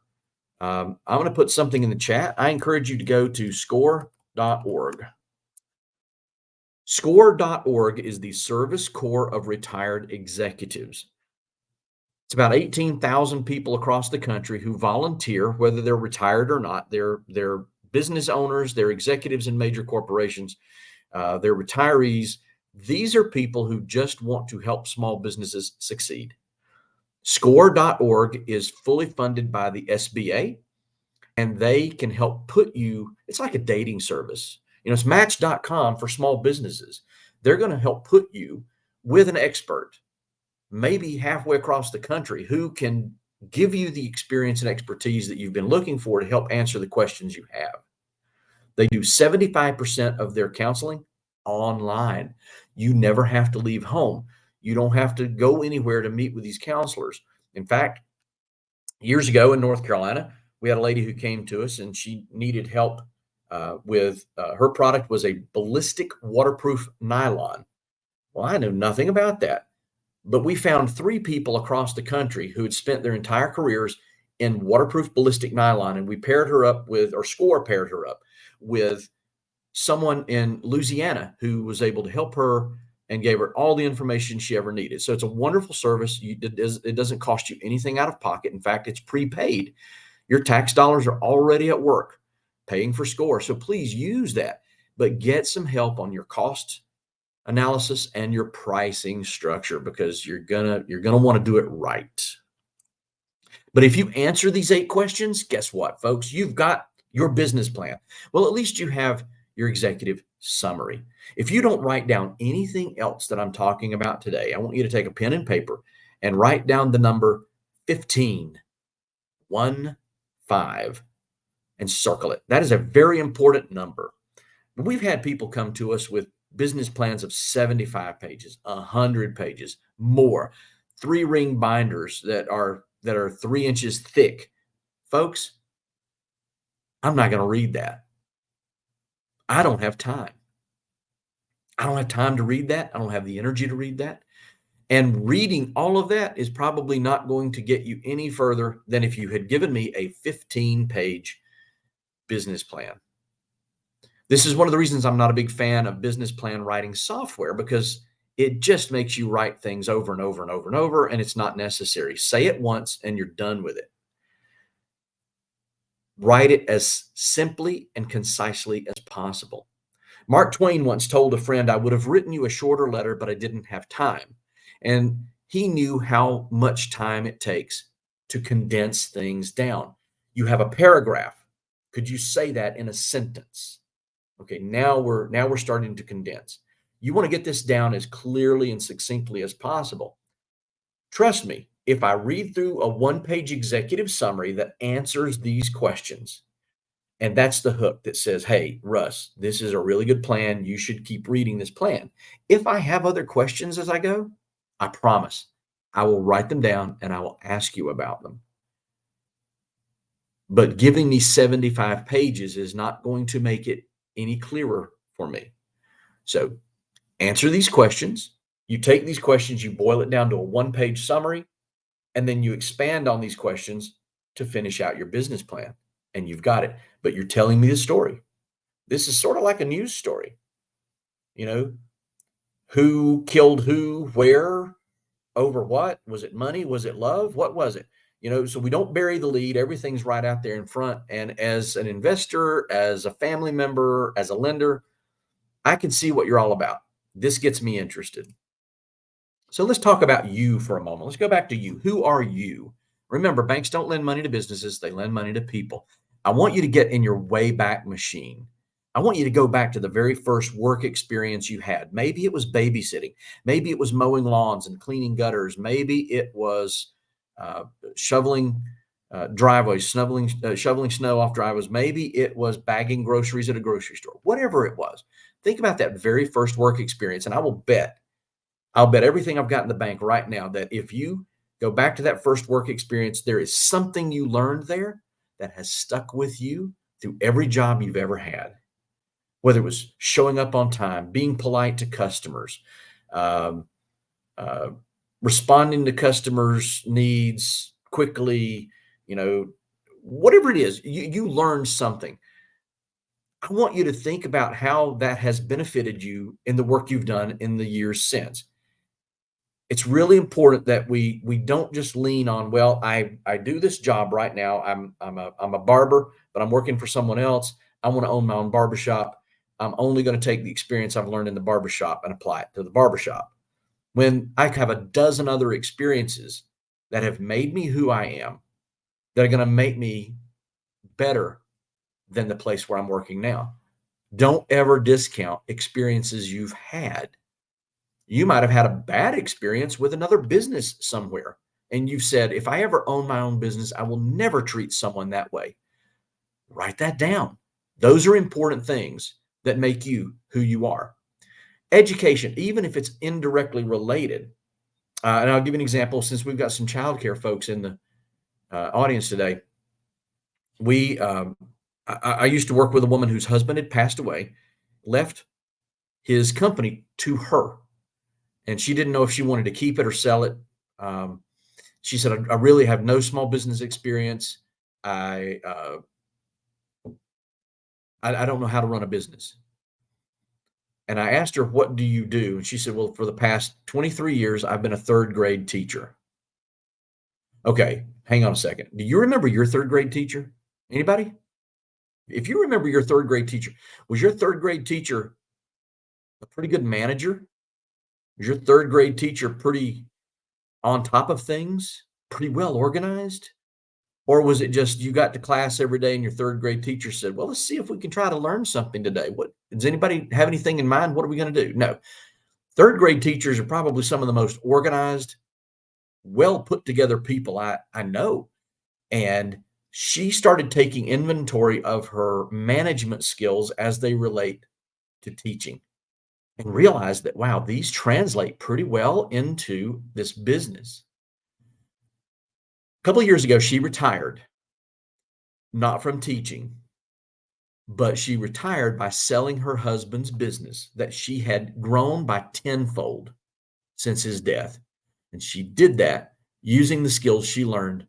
S2: I'm going to put something in the chat. I encourage you to go to score.org. Score.org is the Service Corps of Retired Executives. It's about 18,000 people across the country who volunteer, whether they're retired or not. They're business owners, they're executives in major corporations. They're retirees. These are people who just want to help small businesses succeed. Score.org is fully funded by the SBA, and they can help put you, it's like a dating service. It's Match.com for small businesses. They're going to help put you with an expert, maybe halfway across the country, who can give you the experience and expertise that you've been looking for to help answer the questions you have. They do 75% of their counseling online. You never have to leave home. You don't have to go anywhere to meet with these counselors. In fact, years ago in North Carolina, we had a lady who came to us and she needed help with her product was a ballistic waterproof nylon. Well, I know nothing about that. But we found 3 people across the country who had spent their entire careers in waterproof ballistic nylon, and we paired her up with, or SCORE paired her up with someone in Louisiana who was able to help her and gave her all the information she ever needed. So it's a wonderful service. It doesn't cost you anything out of pocket. In fact, it's prepaid. Your tax dollars are already at work paying for SCORE. So please use that, but get some help on your cost analysis and your pricing structure, because you're gonna want to do it right. But if you answer these 8 questions, guess what, folks? You've got your business plan. Well, at least you have your executive summary. If you don't write down anything else that I'm talking about today, I want you to take a pen and paper and write down the number 15, 1, 5, and circle it. That is a very important number. We've had people come to us with business plans of 75 pages, 100 pages, more, 3-ring binders that are 3 inches thick. Folks, I'm not going to read that. I don't have time. I don't have time to read that. I don't have the energy to read that. And reading all of that is probably not going to get you any further than if you had given me a 15-page business plan. This is one of the reasons I'm not a big fan of business plan writing software, because it just makes you write things over and over and over and over, and it's not necessary. Say it once and you're done with it. Write it as simply and concisely as possible. Mark Twain once told a friend, "I would have written you a shorter letter, but I didn't have time." And he knew how much time it takes to condense things down. You have a paragraph. Could you say that in a sentence? Okay, now we're starting to condense. You want to get this down as clearly and succinctly as possible. Trust me, if I read through a 1-page executive summary that answers these questions, and that's the hook that says, "Hey, Russ, this is a really good plan. You should keep reading this plan." If I have other questions as I go, I promise I will write them down and I will ask you about them. But giving me 75 pages is not going to make it any clearer for me. So answer these questions. You take these questions, you boil it down to a 1-page summary, and then you expand on these questions to finish out your business plan. And you've got it. But you're telling me the story. This is sort of like a news story. You know, who killed who, where, over what? Was it money? Was it love? What was it? So we don't bury the lead. Everything's right out there in front. And as an investor, as a family member, as a lender, I can see what you're all about. This gets me interested. So let's talk about you for a moment. Let's go back to you. Who are you? Remember, banks don't lend money to businesses, they lend money to people. I want you to get in your Wayback Machine. I want you to go back to the very first work experience you had. Maybe it was babysitting. Maybe it was mowing lawns and cleaning gutters. Maybe it was shoveling driveways, shoveling snow off driveways. Maybe it was bagging groceries at a grocery store. Whatever it was, think about that very first work experience, and I'll bet everything I've got in the bank right now that if you go back to that first work experience, there is something you learned there that has stuck with you through every job you've ever had. Whether it was showing up on time, being polite to customers, um, uh, responding to customers' needs quickly, whatever it is, you learned something. I want you to think about how that has benefited you in the work you've done in the years since. It's really important that we don't just lean on, well, I do this job right now. I'm a barber, but I'm working for someone else. I want to own my own barbershop. I'm only going to take the experience I've learned in the barbershop and apply it to the barbershop. When I have a dozen other experiences that have made me who I am, that are going to make me better than the place where I'm working now. Don't ever discount experiences you've had. You might have had a bad experience with another business somewhere, and you've said, if I ever own my own business, I will never treat someone that way. Write that down. Those are important things that make you who you are. Education, even if it's indirectly related. And I'll give you an example, since we've got some childcare folks in the audience today. I used to work with a woman whose husband had passed away, left his company to her. and she didn't know if she wanted to keep it or sell it. She said, I really have no small business experience. I don't know how to run a business. And I asked her, what do you do? And she said, well, for the past 23 years, I've been a third grade teacher. Okay, hang on a second. Do you remember your third grade teacher? Anybody? If you remember your third grade teacher, was your third grade teacher a pretty good manager? Was your third grade teacher pretty on top of things, pretty well organized? Or was it just you got to class every day and your third grade teacher said, well, let's see if we can try to learn something today. What does anybody have anything in mind? What are we going to do? No. Third grade teachers are probably some of the most organized, well put together people I know. And she started taking inventory of her management skills as they relate to teaching and realized that, wow, these translate pretty well into this business. A couple of years ago, she retired, not from teaching, but she retired by selling her husband's business that she had grown by tenfold since his death. And she did that using the skills she learned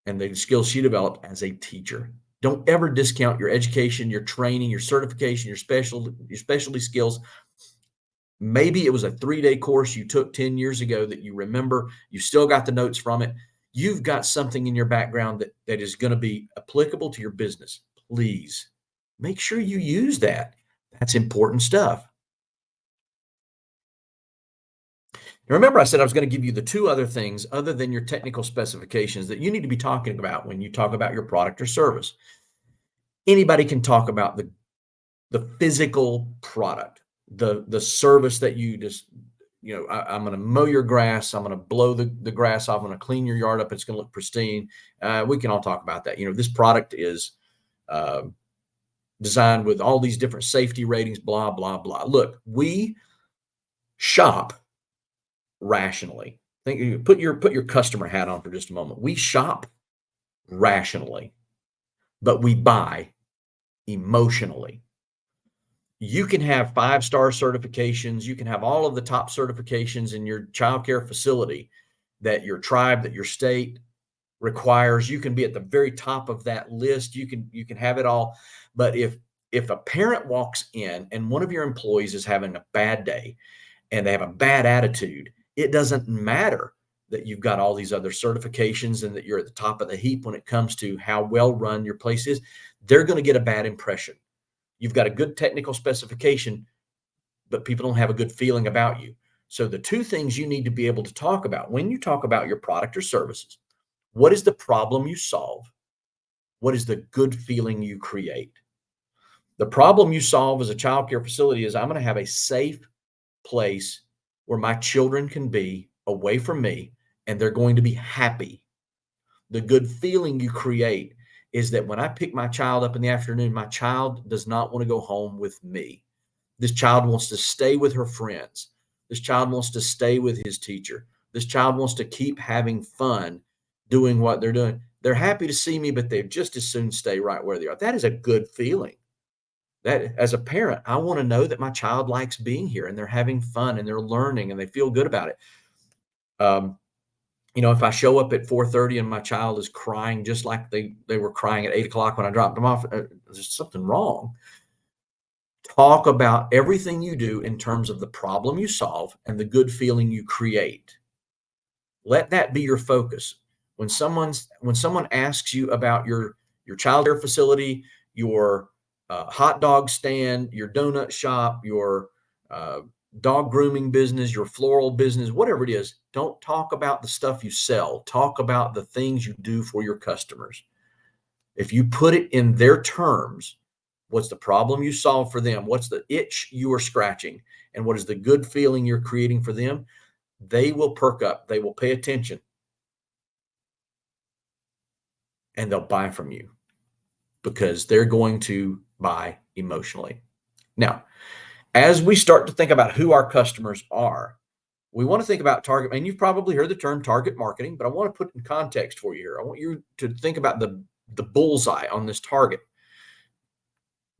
S2: and the skills she developed as a teacher. Don't ever discount your education, your training, your certification, your specialty skills. Maybe it was a 3-day course you took 10 years ago that you remember, you still got the notes from it. You've got something in your background that is going to be applicable to your business. Please make sure you use that. That's important stuff. Now, remember, I said I was going to give you the two other things other than your technical specifications that you need to be talking about when you talk about your product or service. Anybody can talk about the physical product, the service that you just, I'm going to mow your grass. I'm going to blow the grass off. I'm going to clean your yard up. It's going to look pristine. We can all talk about that. This product is designed with all these different safety ratings, blah, blah, blah. Look, we shop rationally. Put your customer hat on for just a moment. We shop rationally, but we buy emotionally. You can have 5-star certifications. You can have all of the top certifications in your childcare facility that your tribe, that your state requires. You can be at the very top of that list. You can have it all. But if a parent walks in and one of your employees is having a bad day and they have a bad attitude, it doesn't matter that you've got all these other certifications and that you're at the top of the heap when it comes to how well run your place is. They're going to get a bad impression. You've got a good technical specification, but people don't have a good feeling about you. So the two things you need to be able to talk about when you talk about your product or services: what is the problem you solve? What is the good feeling you create? The problem you solve as a child care facility is, I'm going to have a safe place where my children can be away from me and they're going to be happy. The good feeling you create is that when I pick my child up in the afternoon, my child does not want to go home with me. This child wants to stay with her friends. This child wants to stay with his teacher. This child wants to keep having fun doing what they're doing. They're happy to see me, but they'd just as soon stay right where they are. That is a good feeling. That, as a parent, I want to know that my child likes being here and they're having fun and they're learning and they feel good about it. If I show up at 4:30 and my child is crying just like they were crying at 8 o'clock when I dropped them off, there's something wrong. Talk about everything you do in terms of the problem you solve and the good feeling you create. Let that be your focus. When someone asks you about your child care facility, your hot dog stand, your donut shop, your dog grooming business, your floral business, whatever it is, don't talk about the stuff you sell. Talk about the things you do for your customers. If you put it in their terms, what's the problem you solve for them? What's the itch you are scratching? And what is the good feeling you're creating for them? They will perk up. They will pay attention. And they'll buy from you because they're going to buy emotionally. Now, as we start to think about who our customers are, we want to think about target. And you've probably heard the term target marketing, but I want to put in context for you here. I want you to think about the bullseye on this target.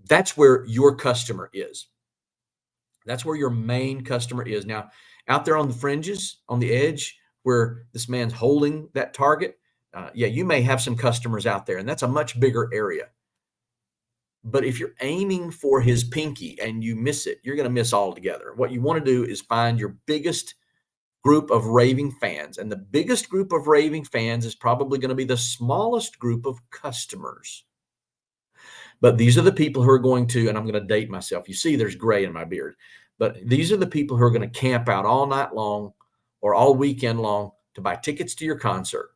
S2: That's where your customer is. That's where your main customer is. Now, Out there on the fringes, on the edge, where this man's holding that target, yeah, you may have some customers out there, and that's a much bigger area. But if you're aiming for his pinky and you miss it, you're going to miss altogether. What you want to do is find your biggest group of raving fans. And the biggest group of raving fans is probably going to be the smallest group of customers. But these are the people who are going to, and I'm going to date myself. You see, there's gray in my beard. But these are the people who are going to camp out all night long or all weekend long to buy tickets to your concert.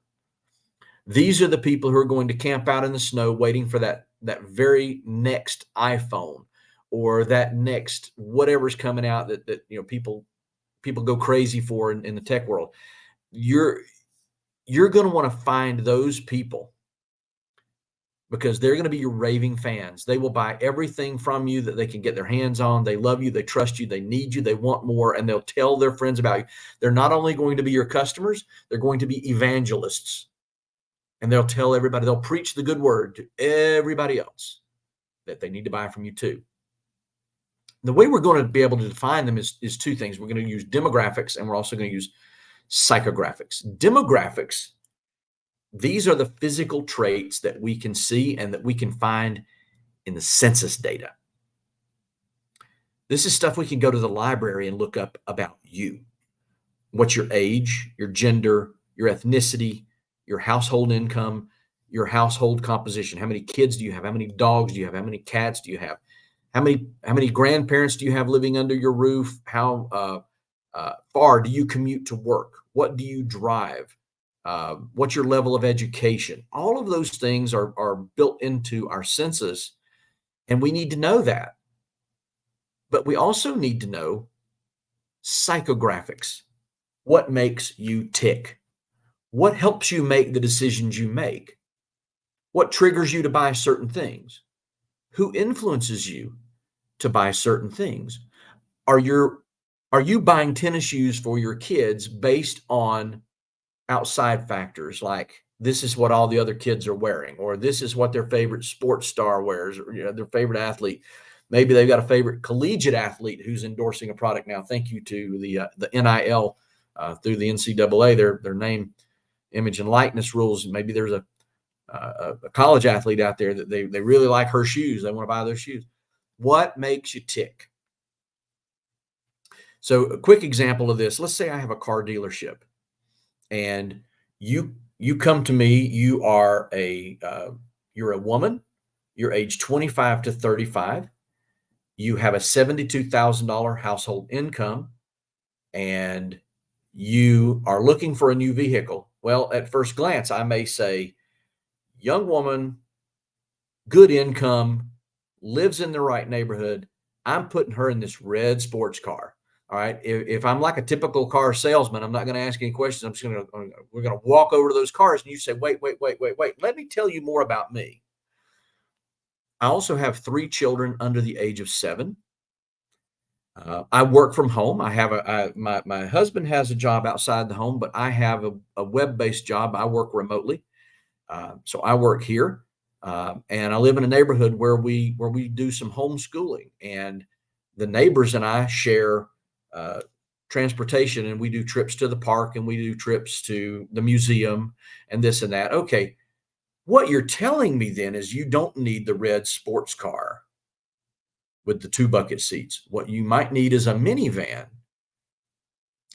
S2: These are the people who are going to camp out in the snow waiting for that very next iPhone or that next whatever's coming out that people go crazy for in the tech world. You're going to want to find those people because they're going to be your raving fans. They will buy everything from you that they can get their hands on. They love you. They trust you. They need you. They want more, and they'll tell their friends about you. They're not only going to be your customers, they're going to be evangelists. And they'll tell everybody, they'll preach the good word to everybody else that they need to buy from you too. The way we're going to be able to define them is two things. We're going to use demographics, and we're also going to use psychographics. Demographics, these are the physical traits that we can see and that we can find in the census data. This is stuff we can go to the library and look up about you. What's your age, your gender, your ethnicity, your household income, your household composition. How many kids do you have? How many dogs do you have? How many cats do you have? How many grandparents do you have living under your roof? How far do you commute to work? What do you drive? What's your level of education? All of those things are built into our census, and we need to know that. But we also need to know psychographics. What makes you tick? What helps you make the decisions you make? What triggers you to buy certain things? Who influences you to buy certain things? Are you buying tennis shoes for your kids based on outside factors like this is what all the other kids are wearing, or this is what their favorite sports star wears, or their favorite athlete? Maybe they've got a favorite collegiate athlete who's endorsing a product now. Thank you to the NIL through the NCAA, their name, image, and likeness rules. Maybe there's a college athlete out there that they really like her shoes. They want to buy those shoes. What makes you tick? So a quick example of this, let's say I have a car dealership and you come to me, you're a woman, you're age 25 to 35. You have a $72,000 household income and you are looking for a new vehicle. Well, at first glance, I may say, young woman, good income, lives in the right neighborhood. I'm putting her in this red sports car. All right. If I'm like a typical car salesman, I'm not going to ask any questions. I'm just we're going to walk over to those cars and you say, wait. Let me tell you more about me. I also have 3 children under the age of 7. I work from home. I have my husband has a job outside the home, but I have a web-based job. I work remotely. So I work here, and I live in a neighborhood where we do some homeschooling, and the neighbors and I share transportation, and we do trips to the park, and we do trips to the museum, and this and that. Okay, what you're telling me then is you don't need the red sports car with the 2 bucket seats. What you might need is a minivan.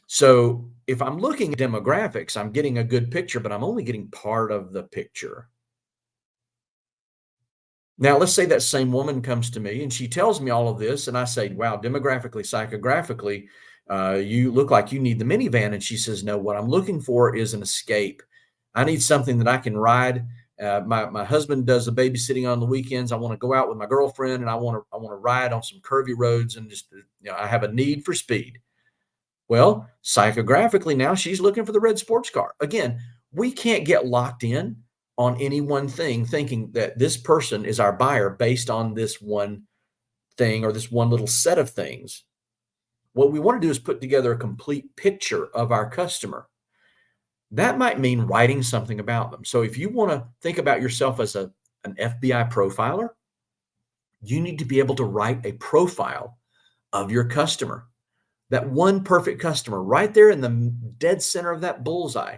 S2: So if I'm looking at demographics, I'm getting a good picture, but I'm only getting part of the picture. Now, let's say that same woman comes to me and she tells me all of this, and I say, wow, demographically, psychographically, you look like you need the minivan. And she says, no, what I'm looking for is an escape. I need something that I can ride. My husband does the babysitting on the weekends. I want to go out with my girlfriend and I want to ride on some curvy roads and just, I have a need for speed. Well, psychographically now she's looking for the red sports car. Again, we can't get locked in on any one thing thinking that this person is our buyer based on this one thing or this one little set of things. What we want to do is put together a complete picture of our customer. That might mean writing something about them. So if you want to think about yourself as an FBI profiler, you need to be able to write a profile of your customer. That one perfect customer right there in the dead center of that bullseye.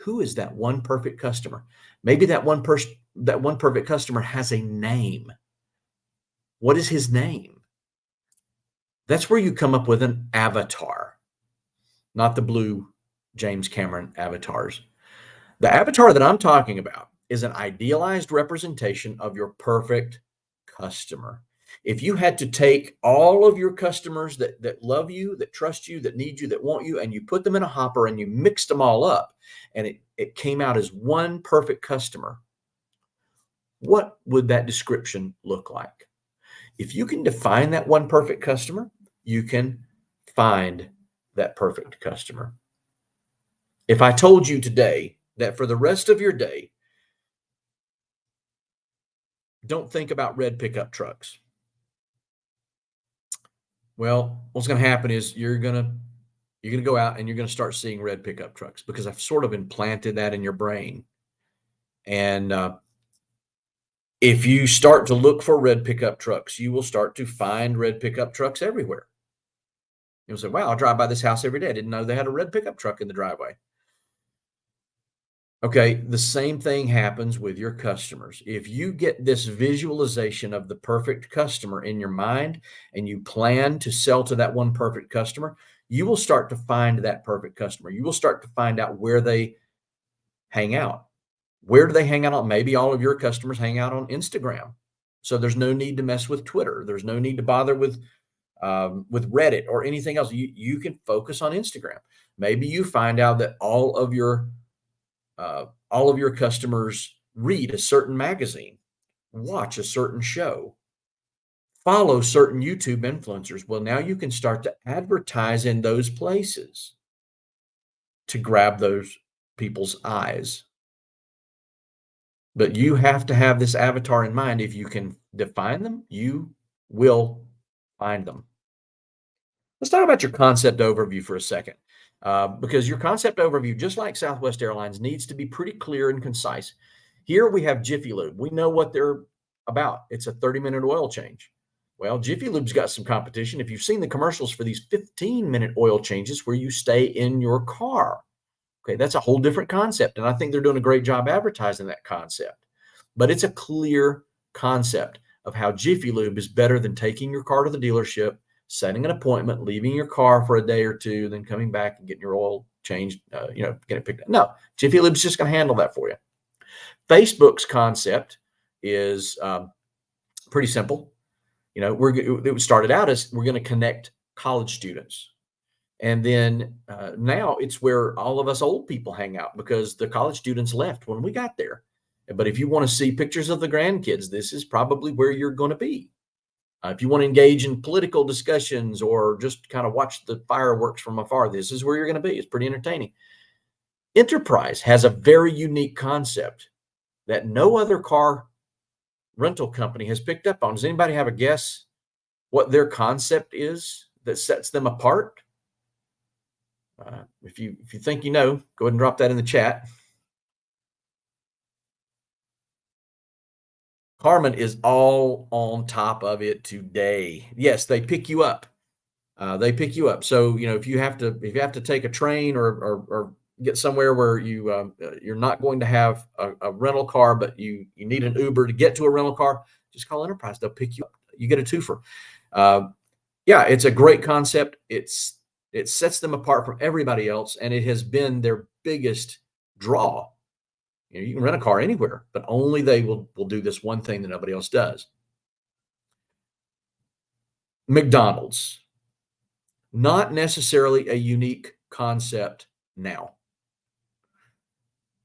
S2: Who is that one perfect customer? Maybe that one perfect customer has a name. What is his name? That's where you come up with an avatar, not the blue James Cameron avatars. The avatar that I'm talking about is an idealized representation of your perfect customer. If you had to take all of your customers that love you, that trust you, that need you, that want you, and you put them in a hopper and you mixed them all up, and it came out as one perfect customer, what would that description look like? If you can define that one perfect customer, you can find that perfect customer. If I told you today that for the rest of your day, don't think about red pickup trucks. Well, what's going to happen is you're going to go out and you're going to start seeing red pickup trucks, because I've sort of implanted that in your brain. And if you start to look for red pickup trucks, you will start to find red pickup trucks everywhere. You'll say, wow, I drive by this house every day. I didn't know they had a red pickup truck in the driveway. Okay, the same thing happens with your customers. If you get this visualization of the perfect customer in your mind and you plan to sell to that one perfect customer, you will start to find that perfect customer. You will start to find out where they hang out. Where do they hang out on? Maybe all of your customers hang out on Instagram. So there's no need to mess with Twitter. There's no need to bother with Reddit or anything else. You can focus on Instagram. Maybe you find out that all of your customers read a certain magazine, watch a certain show, follow certain YouTube influencers. Well, now you can start to advertise in those places to grab those people's eyes. But you have to have this avatar in mind. If you can define them, you will find them. Let's talk about your concept overview for a second, because your concept overview, just like Southwest Airlines, needs to be pretty clear and concise. Here we have Jiffy Lube. We know what they're about. It's a 30-minute oil change. Well, Jiffy Lube's got some competition. If you've seen the commercials for these 15-minute oil changes where you stay in your car, okay, that's a whole different concept. And I think they're doing a great job advertising that concept. But it's a clear concept of how Jiffy Lube is better than taking your car to the dealership, setting an appointment, leaving your car for a day or two, then coming back and getting your oil changed, getting it picked up. No, Jiffy Lube's just going to handle that for you. Facebook's concept is pretty simple. It started out as we're going to connect college students. And then now it's where all of us old people hang out, because the college students left when we got there. But if you want to see pictures of the grandkids, this is probably where you're going to be. If you want to engage in political discussions or just kind of watch the fireworks from afar, this is where you're going to be. It's pretty entertaining. Enterprise has a very unique concept that no other car rental company has picked up on. Does anybody have a guess what their concept is that sets them apart? If you think you know, go ahead and drop that in the chat. Carmen is all on top of it today. Yes, they pick you up. They pick you up. So if you have to take a train or get somewhere where you're not going to have a rental car, but you need an Uber to get to a rental car, just call Enterprise. They'll pick you up. You get a twofer. Yeah, it's a great concept. It sets them apart from everybody else, and it has been their biggest draw. You can rent a car anywhere, but only they will do this one thing that nobody else does. McDonald's, not necessarily a unique concept now,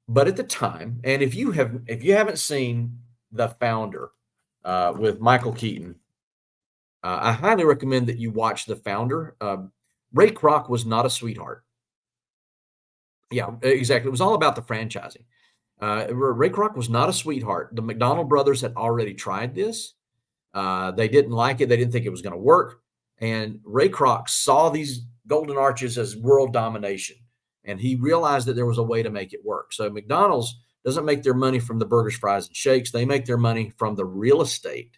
S2: but at the time, and if you haven't seen The Founder with Michael Keaton, I highly recommend that you watch The Founder. Ray Kroc was not a sweetheart. Yeah, exactly. It was all about the franchising. Ray Kroc was not a sweetheart. The McDonald brothers had already tried this. They didn't like it. They didn't think it was going to work. And Ray Kroc saw these golden arches as world domination. And he realized that there was a way to make it work. So McDonald's doesn't make their money from the burgers, fries, and shakes. They make their money from the real estate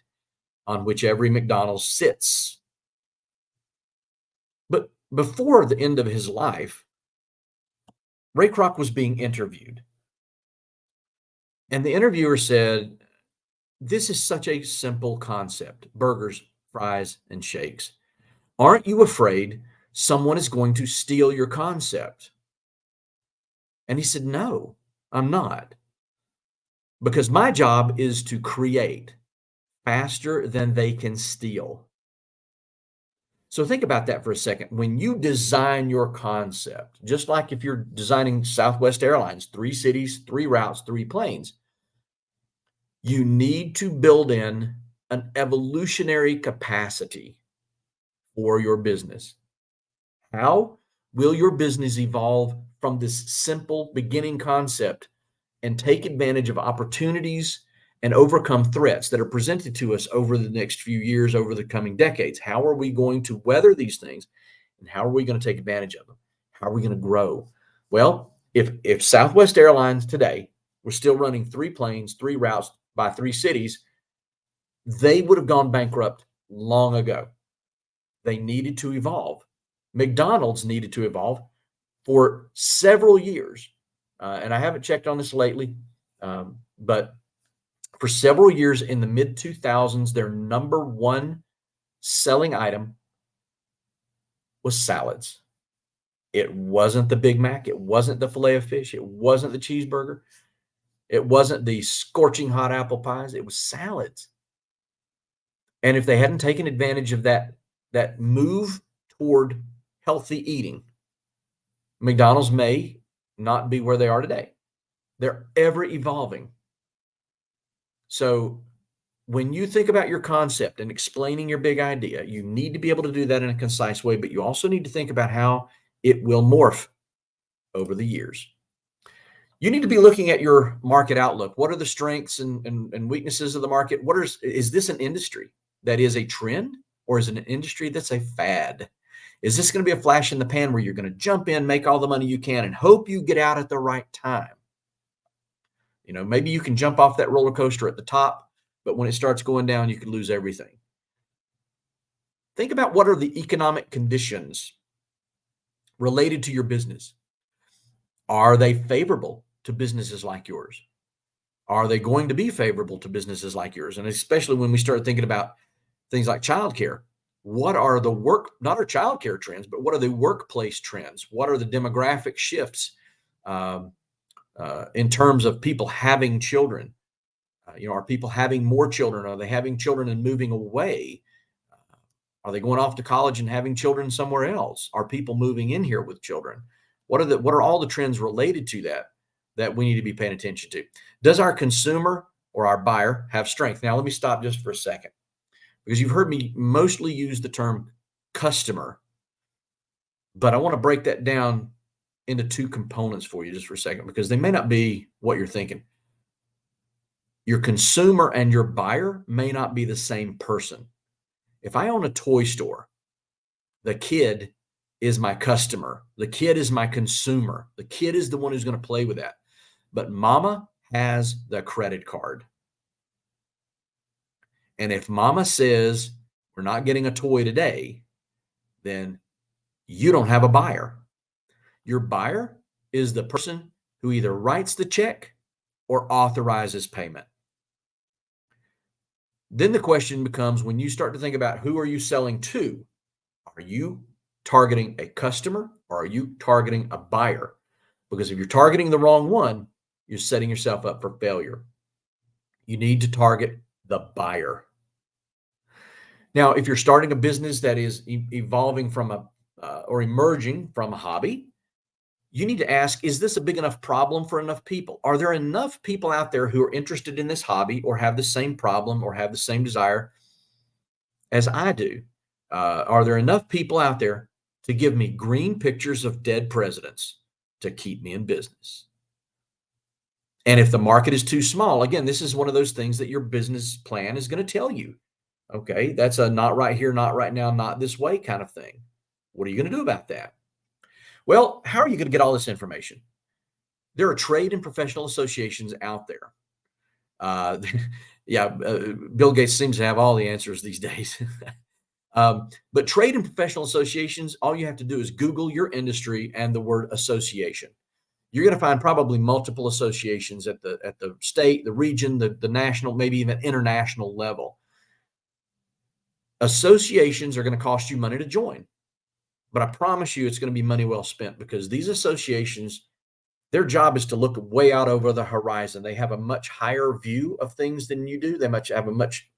S2: on which every McDonald's sits. But before the end of his life, Ray Kroc was being interviewed. And the interviewer said, "This is such a simple concept, burgers, fries, and shakes. Aren't you afraid someone is going to steal your concept?" And he said, "No, I'm not. Because my job is to create faster than they can steal." So think about that for a second. When you design your concept, just like if you're designing Southwest Airlines, 3 cities, 3 routes, 3 planes, you need to build in an evolutionary capacity for your business. How will your business evolve from this simple beginning concept and take advantage of opportunities and overcome threats that are presented to us over the next few years, over the coming decades? How are we going to weather these things, and how are we going to take advantage of them? How are we going to grow? Well, if Southwest Airlines today were still running 3 planes, 3 routes by 3 cities, they would have gone bankrupt long ago. They needed to evolve. McDonald's needed to evolve for several years. And I haven't checked on this lately, but for several years in the mid 2000s, their number one selling item was salads. It wasn't the Big Mac. It wasn't the filet of fish. It wasn't the cheeseburger. It wasn't the scorching hot apple pies. It was salads. And if they hadn't taken advantage of that move toward healthy eating, McDonald's may not be where they are today. They're ever evolving. So when you think about your concept and explaining your big idea, you need to be able to do that in a concise way, but you also need to think about how it will morph over the years. You need to be looking at your market outlook. What are the strengths and weaknesses of the market? Is this an industry that is a trend, or is it an industry that's a fad? Is this going to be a flash in the pan where you're going to jump in, make all the money you can, and hope you get out at the right time? Maybe you can jump off that roller coaster at the top, but when it starts going down, you could lose everything. Think about what are the economic conditions related to your business. Are they favorable to businesses like yours? Are they going to be favorable to businesses like yours? And especially when we start thinking about things like childcare, what are the not our childcare trends, but what are the workplace trends? What are the demographic shifts in terms of people having children? Are people having more children? Are they having children and moving away? Are they going off to college and having children somewhere else? Are people moving in here with children? What are all the trends related to that we need to be paying attention to? Does our consumer or our buyer have strength? Now, let me stop just for a second, because you've heard me mostly use the term customer, but I want to break that down into 2 components for you just for a second, because they may not be what you're thinking. Your consumer and your buyer may not be the same person. If I own a toy store, the kid is my customer. The kid is my consumer. The kid is the one who's going to play with that. But mama has the credit card. And if mama says we're not getting a toy today, then you don't have a buyer. Your buyer is the person who either writes the check or authorizes payment. Then the question becomes, when you start to think about who are you selling to, are you targeting a customer or are you targeting a buyer? Because if you're targeting the wrong one, you're setting yourself up for failure. You need to target the buyer. Now, if you're starting a business that is evolving from or emerging from a hobby, you need to ask, is this a big enough problem for enough people? Are there enough people out there who are interested in this hobby or have the same problem or have the same desire as I do? Are there enough people out there to give me green pictures of dead presidents to keep me in business? And if the market is too small, again, this is one of those things that your business plan is going to tell you. Okay, that's a not right here, not right now, not this way kind of thing. What are you going to do about that? Well, how are you going to get all this information? There are trade and professional associations out there. Bill Gates seems to have all the answers these days. But trade and professional associations, all you have to do is Google your industry and the word association. You're going to find probably multiple associations at the state, the region, the national, maybe even international level. Associations are going to cost you money to join, but I promise you it's going to be money well spent, because these associations, their job is to look way out over the horizon. They have a much higher view of things than you do. They have a much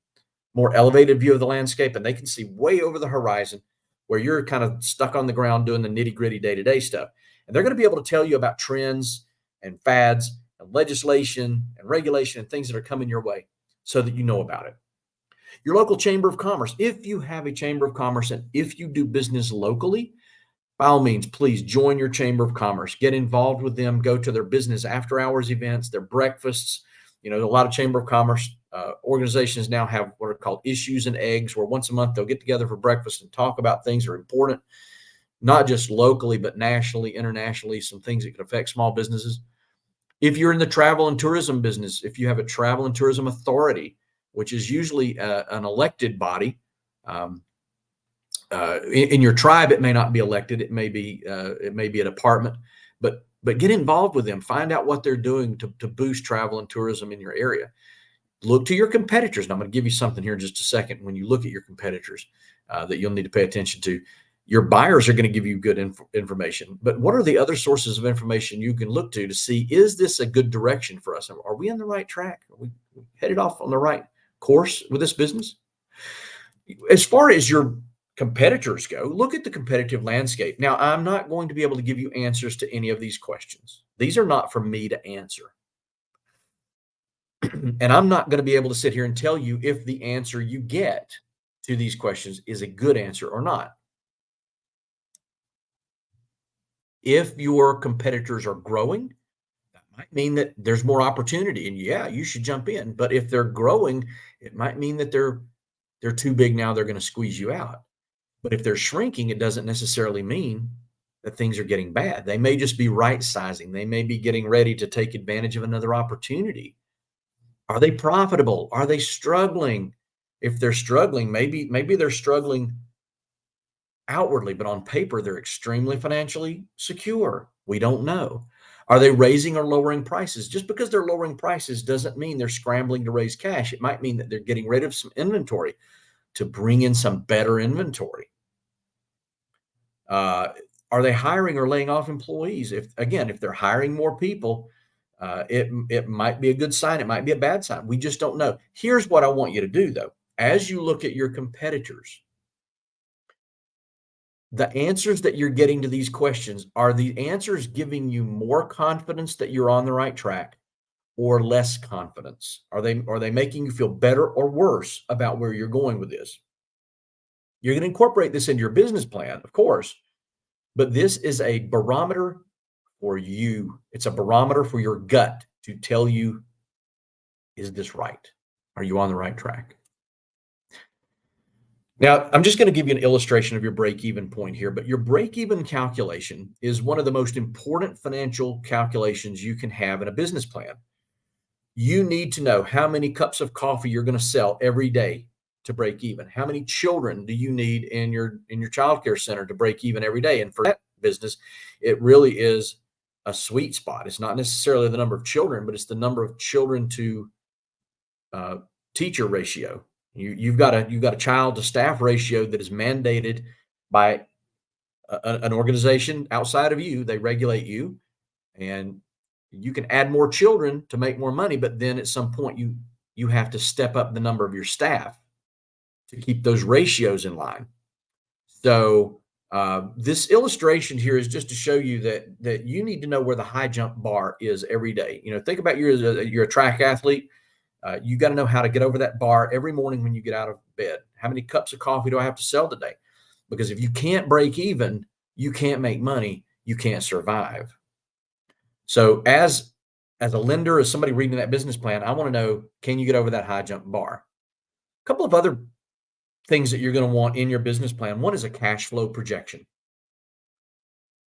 S2: more elevated view of the landscape, and they can see way over the horizon where you're kind of stuck on the ground doing the nitty-gritty day-to-day stuff. And they're going to be able to tell you about trends and fads and legislation and regulation and things that are coming your way so that you know about it. Your local chamber of commerce. If you have a chamber of commerce and if you do business locally, by all means, please join your chamber of commerce. Get involved with them. Go to their business after hours events, their breakfasts. A lot of chamber of commerce organizations now have what are called issues and eggs, where once a month they'll get together for breakfast and talk about things that are important, not just locally, but nationally, internationally, some things that can affect small businesses. If you're in the travel and tourism business, if you have a travel and tourism authority, which is usually an elected body, in your tribe, it may not be elected. It may be a department, but get involved with them. Find out what they're doing to boost travel and tourism in your area. Look to your competitors. And I'm going to give you something here in just a second. When you look at your competitors, that you'll need to pay attention to. Your buyers are going to give you good information, but what are the other sources of information you can look to see, is this a good direction for us? Are we on the right track? Are we headed off on the right course with this business? As far as your competitors go, look at the competitive landscape. Now, I'm not going to be able to give you answers to any of these questions. These are not for me to answer. And I'm not going to be able to sit here and tell you if the answer you get to these questions is a good answer or not. If your competitors are growing, that might mean that there's more opportunity, and yeah, you should jump in. But if they're growing, it might mean that they're too big now, they're going to squeeze you out. But if they're shrinking, it doesn't necessarily mean that things are getting bad. They may just be right sizing. They may be getting ready to take advantage of another opportunity. Are they profitable? Are they struggling? If they're struggling, maybe they're struggling outwardly, but on paper, they're extremely financially secure. We don't know. Are they raising or lowering prices? Just because they're lowering prices doesn't mean they're scrambling to raise cash. It might mean that they're getting rid of some inventory to bring in some better inventory. Are they hiring or laying off employees? If they're hiring more people, it might be a good sign. It might be a bad sign. We just don't know. Here's what I want you to do, though. As you look at your competitors, the answers that you're getting to these questions, are the answers giving you more confidence that you're on the right track or less confidence? Are they making you feel better or worse about where you're going with this? You're going to incorporate this into your business plan, of course, but this is a barometer for you. It's a barometer for your gut to tell you, is this right? Are you on the right track? Now, I'm just going to give you an illustration of your break-even point here, but your break-even calculation is one of the most important financial calculations you can have in a business plan. You need to know how many cups of coffee you're going to sell every day to break even. How many children do you need in your childcare center to break even every day? And for that business, it really is a sweet spot. It's not necessarily the number of children, but it's the number of children to teacher ratio. You've got a child to staff ratio that is mandated by an organization outside of you. They regulate you, and you can add more children to make more money, but then at some point you have to step up the number of your staff to keep those ratios in line. So this illustration here is just to show you that you need to know where the high jump bar is every day. Think about you're a track athlete. You got to know how to get over that bar every morning when you get out of bed. How many cups of coffee do I have to sell today? Because if you can't break even, you can't make money, you can't survive. So as a lender, as somebody reading that business plan, I want to know, can you get over that high jump bar? A couple of other things that you're going to want in your business plan. One is a cash flow projection.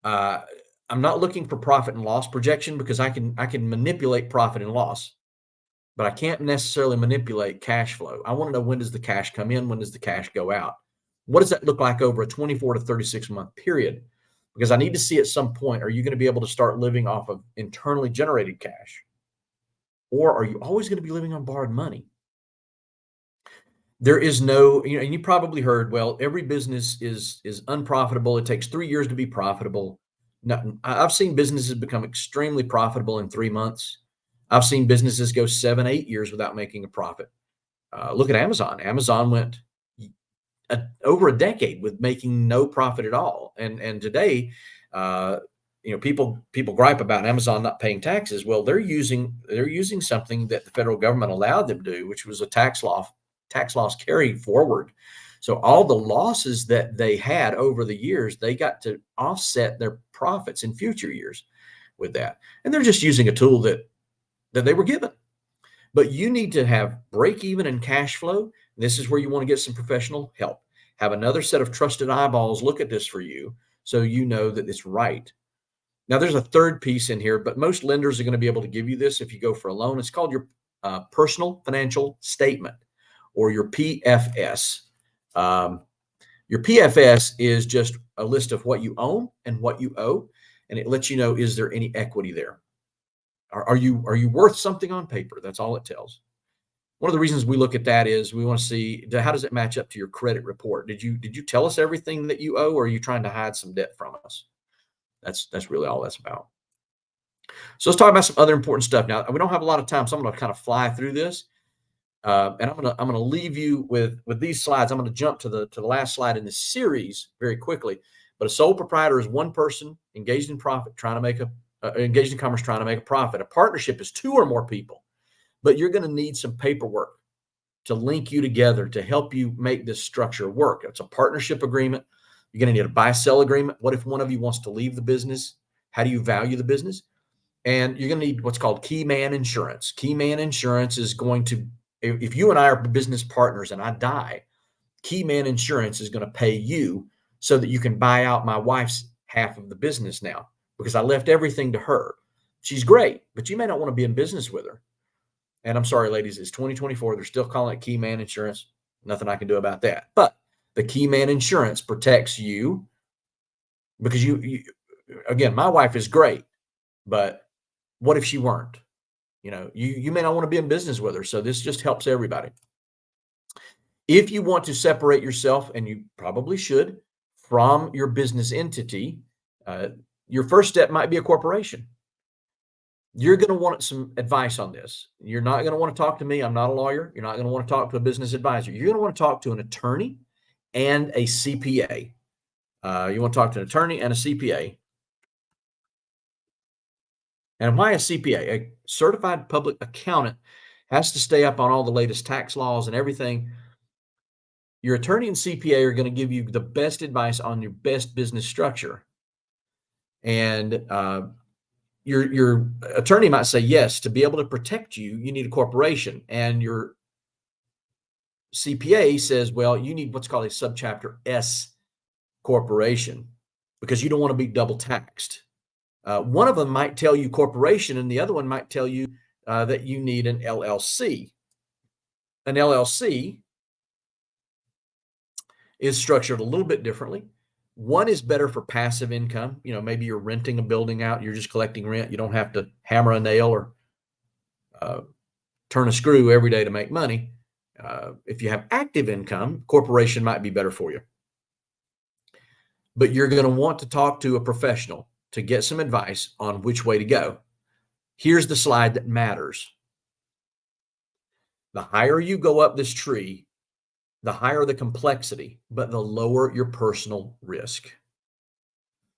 S2: I'm not looking for profit and loss projection, because I can manipulate profit and loss, but I can't necessarily manipulate cash flow. I want to know, when does the cash come in? When does the cash go out? What does that look like over a 24 to 36 month period? Because I need to see at some point, are you going to be able to start living off of internally generated cash? Or are you always going to be living on borrowed money? There is no, and you probably heard, well, every business is unprofitable. It takes 3 years to be profitable. No, I've seen businesses become extremely profitable in 3 months. I've seen businesses go 7, 8 years without making a profit. Look at Amazon. Amazon went over a decade with making no profit at all, and today, uh, people gripe about Amazon not paying taxes. Well, they're using something that the federal government allowed them to do, which was a tax loss carried forward. So all the losses that they had over the years, they got to offset their profits in future years with that, and they're just using a tool that they were given. But you need to have break even and cash flow. This is where you want to get some professional help. Have another set of trusted eyeballs look at this for you so you know that it's right. Now, there's a third piece in here, but most lenders are going to be able to give you this if you go for a loan. It's called your personal financial statement, or your PFS. Your PFS is just a list of what you own and what you owe, and it lets you know, is there any equity there? Are you worth something on paper? That's all it tells. One of the reasons we look at that is we want to see, how does it match up to your credit report? Did you tell us everything that you owe, or are you trying to hide some debt from us? That's really all that's about. So let's talk about some other important stuff. Now, we don't have a lot of time, so I'm going to kind of fly through this, and I'm going to leave you with these slides. I'm going to jump to the last slide in this series very quickly. But a sole proprietor is one person engaged in profit, trying to make engaged in commerce, trying to make a profit. A partnership is two or more people, but you're going to need some paperwork to link you together to help you make this structure work. It's a partnership agreement. You're going to need a buy-sell agreement. What if one of you wants to leave the business? How do you value the business? And you're going to need what's called key man insurance. Key man insurance is going to, if you and I are business partners and I die, key man insurance is going to pay you so that you can buy out my wife's half of the business now, because I left everything to her. She's great, but you may not want to be in business with her. And I'm sorry, ladies, it's 2024. They're still calling it key man insurance. Nothing I can do about that. But the key man insurance protects you, because again, my wife is great, but what if she weren't? You may not want to be in business with her. So this just helps everybody. If you want to separate yourself, and you probably should, from your business entity, your first step might be a corporation. You're going to want some advice on this. You're not going to want to talk to me. I'm not a lawyer. You're not going to want to talk to a business advisor. You're going to want to talk to an attorney and a CPA. You want to talk to an attorney and a CPA. And why a CPA? A certified public accountant has to stay up on all the latest tax laws and everything. Your attorney and CPA are going to give you the best advice on your best business structure. And your attorney might say, yes, to be able to protect you, you need a corporation. And your CPA says, well, you need what's called a subchapter S corporation, because you don't want to be double taxed. One of them might tell you corporation, and the other one might tell you that you need an LLC. An LLC is structured a little bit differently. One is better for passive income. Maybe you're renting a building out, you're just collecting rent. You don't have to hammer a nail or turn a screw every day to make money. If you have active income, corporation might be better for you. But you're going to want to talk to a professional to get some advice on which way to go. Here's the slide that matters. The higher you go up this tree, the higher the complexity, but the lower your personal risk.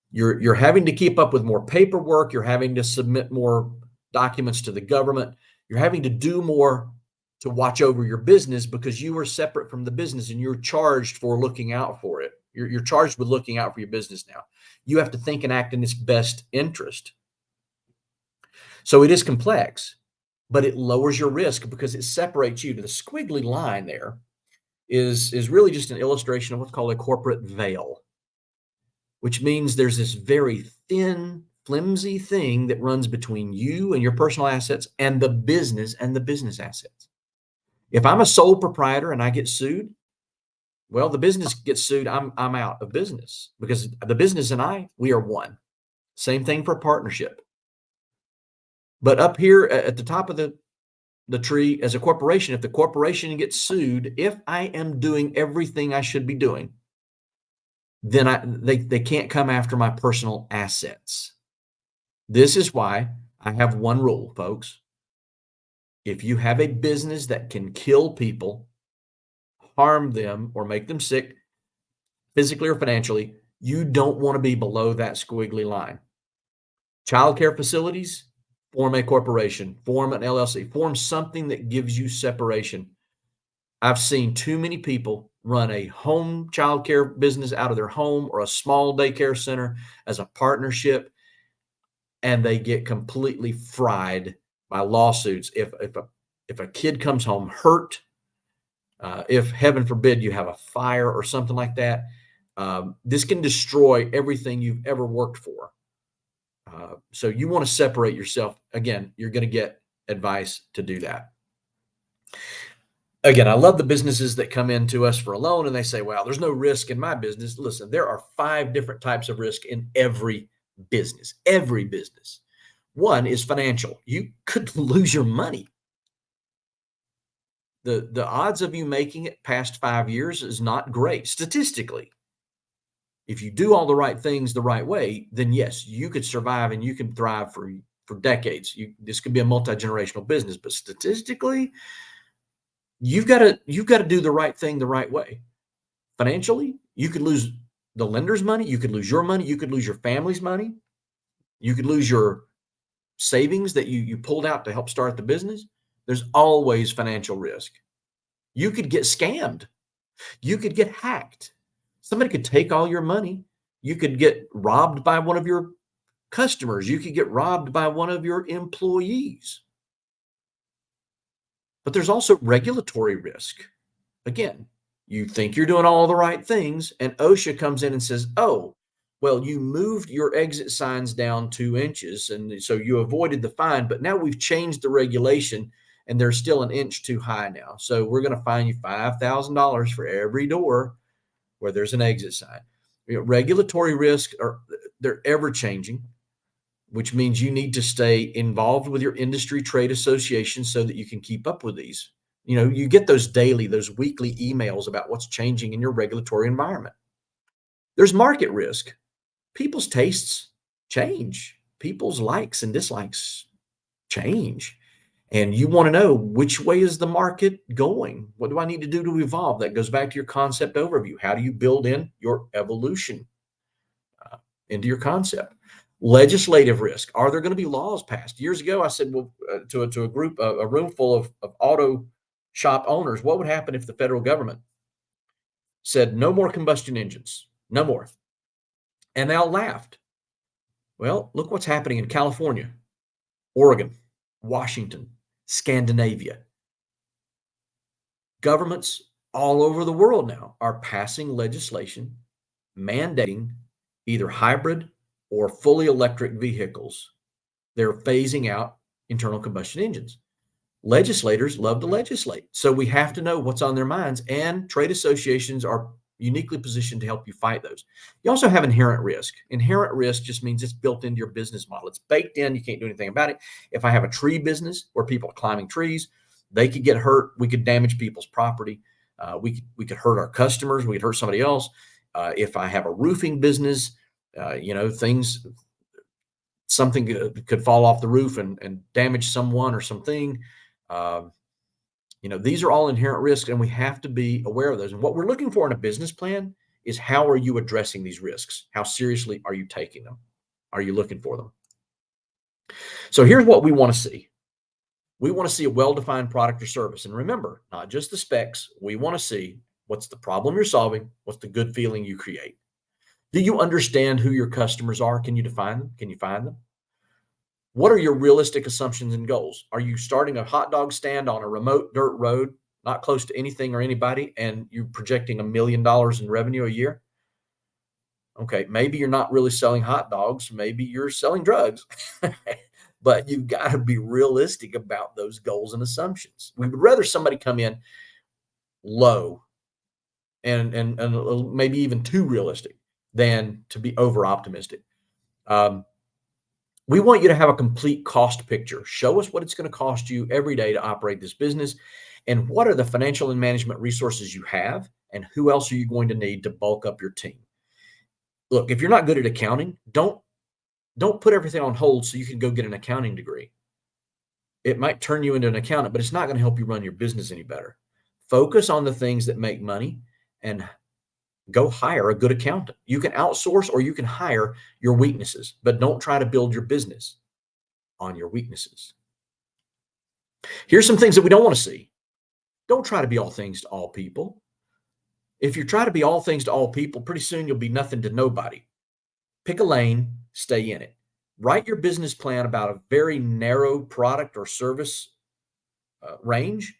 S2: You're having to keep up with more paperwork. You're having to submit more documents to the government. You're having to do more to watch over your business, because you are separate from the business and you're charged for looking out for it. You're charged with looking out for your business now. You have to think and act in its best interest. So it is complex, but it lowers your risk because it separates you. To the squiggly line there is really just an illustration of what's called a corporate veil, which means there's this very thin, flimsy thing that runs between you and your personal assets and the business assets. If I'm a sole proprietor and I get sued, Well, the business gets sued. I'm out of business because the business and we are one. Same thing for partnership. But up here at the top of the tree as a corporation, if the corporation gets sued, if I am doing everything I should be doing, then they can't come after my personal assets. This is why I have one rule, folks. If you have a business that can kill people, harm them, or make them sick, physically or financially, you don't want to be below that squiggly line. Childcare facilities, form a corporation, form an LLC, form something that gives you separation. I've seen too many people run a home childcare business out of their home or a small daycare center as a partnership, and they get completely fried by lawsuits. If a kid comes home hurt, if heaven forbid you have a fire or something like that, this can destroy everything you've ever worked for. So you want to separate yourself. Again, you're going to get advice to do that. Again, I love the businesses that come into us for a loan and they say, well, there's no risk in my business. Listen, there are 5 different types of risk in every business. Every business. One is financial. You could lose your money. The odds of you making it past 5 years is not great statistically. If you do all the right things the right way, then yes, you could survive and you can thrive for decades. This could be a multi-generational business, but statistically, you've got to do the right thing the right way. Financially, you could lose the lender's money, you could lose your money, you could lose your family's money, you could lose your savings that you pulled out to help start the business. There's always financial risk. You could get scammed. You could get hacked. Somebody could take all your money. You could get robbed by one of your customers. You could get robbed by one of your employees. But there's also regulatory risk. Again, you think you're doing all the right things, and OSHA comes in and says, oh, well, you moved your exit signs down 2 inches, and so you avoided the fine, but now we've changed the regulation, and they're still an inch too high now. So we're going to fine you $5,000 for every door where there's an exit sign. Regulatory risks they're ever changing, which means you need to stay involved with your industry trade association so that you can keep up with these. You get those weekly emails about what's changing in your regulatory environment. There's market risk. People's tastes change. People's likes and dislikes change. And you want to know, which way is the market going? What do I need to do to evolve? That goes back to your concept overview. How do you build in your evolution into your concept? Legislative risk. Are there going to be laws passed? Years ago, I said, well, to a group, a room full of auto shop owners, what would happen if the federal government said no more combustion engines, no more? And they all laughed. Well, look what's happening in California, Oregon, Washington, Scandinavia. Governments all over the world now are passing legislation mandating either hybrid or fully electric vehicles. They're phasing out internal combustion engines. Legislators love to legislate. So we have to know what's on their minds, and trade associations are uniquely positioned to help you fight those. You also have inherent risk. Inherent risk just means it's built into your business model. It's baked in. You can't do anything about it. If I have a tree business where people are climbing trees, they could get hurt. We could damage people's property. We could hurt our customers. We could hurt somebody else. If I have a roofing business, something could fall off the roof and damage someone or something. These are all inherent risks, and we have to be aware of those. And what we're looking for in a business plan is, how are you addressing these risks? How seriously are you taking them? Are you looking for them? So here's what we want to see. We want to see a well-defined product or service. And remember, not just the specs. We want to see what's the problem you're solving, what's the good feeling you create. Do you understand who your customers are? Can you define them? Can you find them? What are your realistic assumptions and goals? Are you starting a hot dog stand on a remote dirt road, not close to anything or anybody, and you're projecting $1 million in revenue a year? Okay, maybe you're not really selling hot dogs. Maybe you're selling drugs. But you've got to be realistic about those goals and assumptions. We would rather somebody come in low and maybe even too realistic than to be over optimistic. We want you to have a complete cost picture. Show us what it's going to cost you every day to operate this business, and what are the financial and management resources you have, and who else are you going to need to bulk up your team. Look, if you're not good at accounting, don't put everything on hold so you can go get an accounting degree. It might turn you into an accountant, but it's not going to help you run your business any better. Focus on the things that make money and go hire a good accountant. You can outsource or you can hire your weaknesses, but don't try to build your business on your weaknesses. Here's some things that we don't want to see. Don't try to be all things to all people. If you try to be all things to all people, pretty soon you'll be nothing to nobody. Pick a lane, stay in it. Write your business plan about a very narrow product or service range.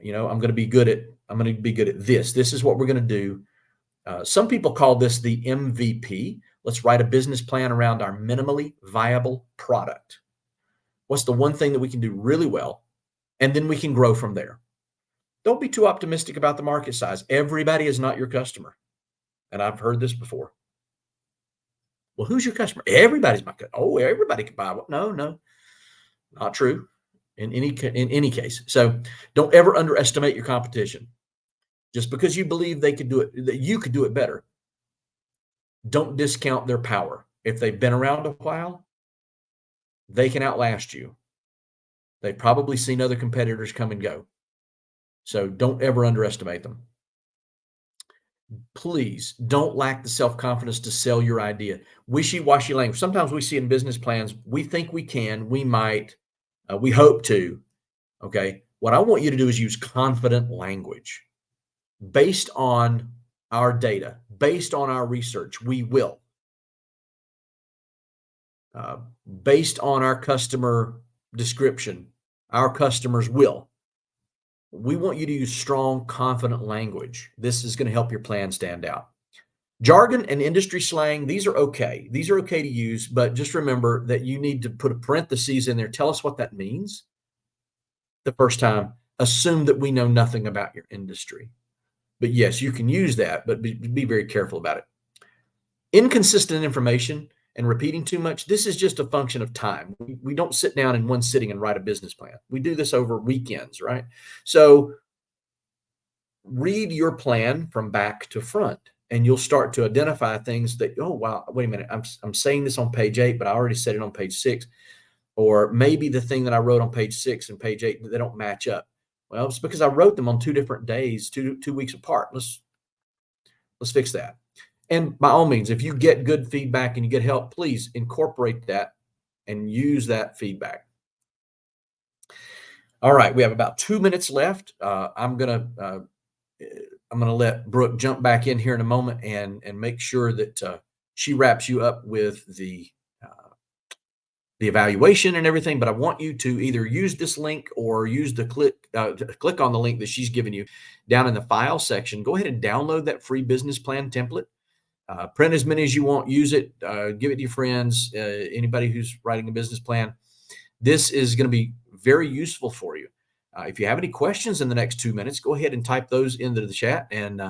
S2: I'm going to be good at this. This is what we're going to do. Some people call this the MVP. Let's write a business plan around our minimally viable product. What's the one thing that we can do really well? And then we can grow from there. Don't be too optimistic about the market size. Everybody is not your customer. And I've heard this before. Well, who's your customer? Everybody's my customer. Oh, everybody can buy one. No, not true in any case. So don't ever underestimate your competition. Just because you believe they could do it, that you could do it better, don't discount their power. If they've been around a while, they can outlast you. They've probably seen other competitors come and go. So don't ever underestimate them. Please don't lack the self-confidence to sell your idea. Wishy-washy language. Sometimes we see in business plans, we think we can, we might, we hope to. Okay. What I want you to do is use confident language. Based on our data, based on our research, we will. Based on our customer description, our customers will. We want you to use strong, confident language. This is going to help your plan stand out. Jargon and industry slang, these are okay. These are okay to use, but just remember that you need to put a parenthesis in there. Tell us what that means the first time. Assume that we know nothing about your industry. But yes, you can use that, but be very careful about it. Inconsistent information and repeating too much, this is just a function of time. We don't sit down in one sitting and write a business plan. We do this over weekends, right? So read your plan from back to front, and you'll start to identify things that, oh, wow, wait a minute, I'm saying this on page 8, but I already said it on page 6. Or maybe the thing that I wrote on page 6 and page 8, they don't match up. Well, it's because I wrote them on 2 different days, two weeks apart. Let's fix that. And by all means, if you get good feedback and you get help, please incorporate that and use that feedback. All right, we have about 2 minutes left. I'm gonna let Brooke jump back in here in a moment and make sure that she wraps you up with the evaluation and everything. But I want you to either use this link or use the click on the link that she's given you down in the file section. Go ahead and download that free business plan template. Print as many as you want, use it, give it to your friends, anybody who's writing a business plan. This is going to be very useful for you. If you have any questions in the next 2 minutes, go ahead and type those into the chat, and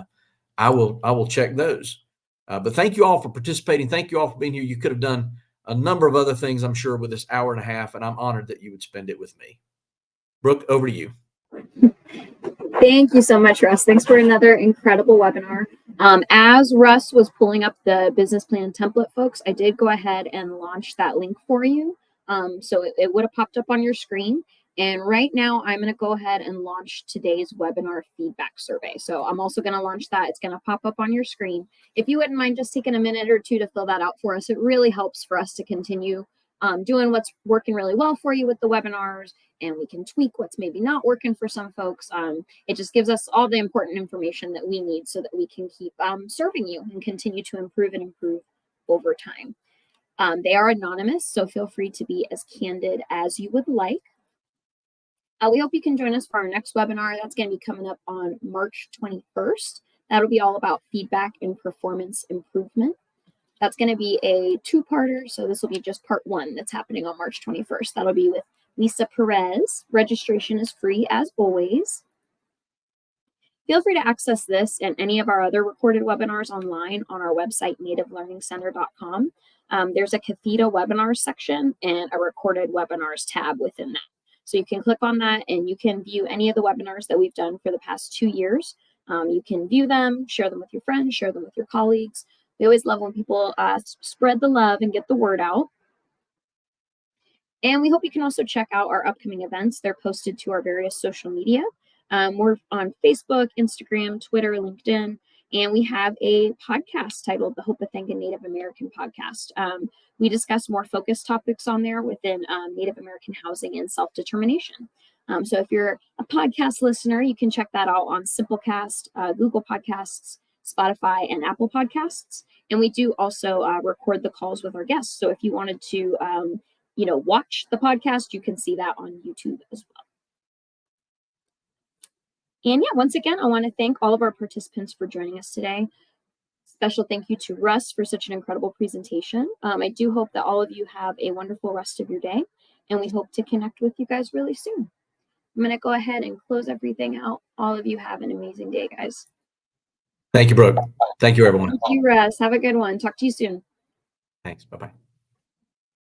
S2: I will check those. But thank you all for participating. Thank you all for being here. You could have done a number of other things, I'm sure, with this hour and a half, and I'm honored that you would spend it with me. Brooke, over to you.
S1: Thank you so much, Russ. Thanks for another incredible webinar. As Russ was pulling up the business plan template, folks, I did go ahead and launch that link for you. So it would have popped up on your screen. And right now, I'm going to go ahead and launch today's webinar feedback survey. So I'm also going to launch that. It's going to pop up on your screen. If you wouldn't mind just taking a minute or two to fill that out for us, it really helps for us to continue doing what's working really well for you with the webinars, and we can tweak what's maybe not working for some folks. It just gives us all the important information that we need so that we can keep serving you and continue to improve and improve over time. They are anonymous, so feel free to be as candid as you would like. We hope you can join us for our next webinar. That's going to be coming up on March 21st. That'll be all about feedback and performance improvement. That's going to be a 2-parter, so this will be just part 1 that's happening on March 21st. That'll be with Lisa Perez. Registration is free as always. Feel free to access this and any of our other recorded webinars online on our website, nativelearningcenter.com. There's a Catheta webinars section and a recorded webinars tab within that. So you can click on that and you can view any of the webinars that we've done for the past 2 years. You can view them, share them with your friends, share them with your colleagues. We always love when people spread the love and get the word out. And we hope you can also check out our upcoming events. They're posted to our various social media. We're on Facebook, Instagram, Twitter, LinkedIn, and we have a podcast titled the Hope of Thinking Native American Podcast. We discuss more focused topics on there within Native American housing and self-determination. So if you're a podcast listener, you can check that out on Simplecast, Google Podcasts, Spotify, and Apple Podcasts. And we do also record the calls with our guests. So if you wanted to watch the podcast, you can see that on YouTube as well. And yeah, once again, I want to thank all of our participants for joining us today. Special thank you to Russ for such an incredible presentation. I do hope that all of you have a wonderful rest of your day, and we hope to connect with you guys really soon. I'm going to go ahead and close everything out. All of you have an amazing day, guys.
S2: Thank you, Brooke. Thank you, everyone.
S1: Thank you, Russ. Have a good one. Talk to you soon.
S2: Thanks. Bye-bye.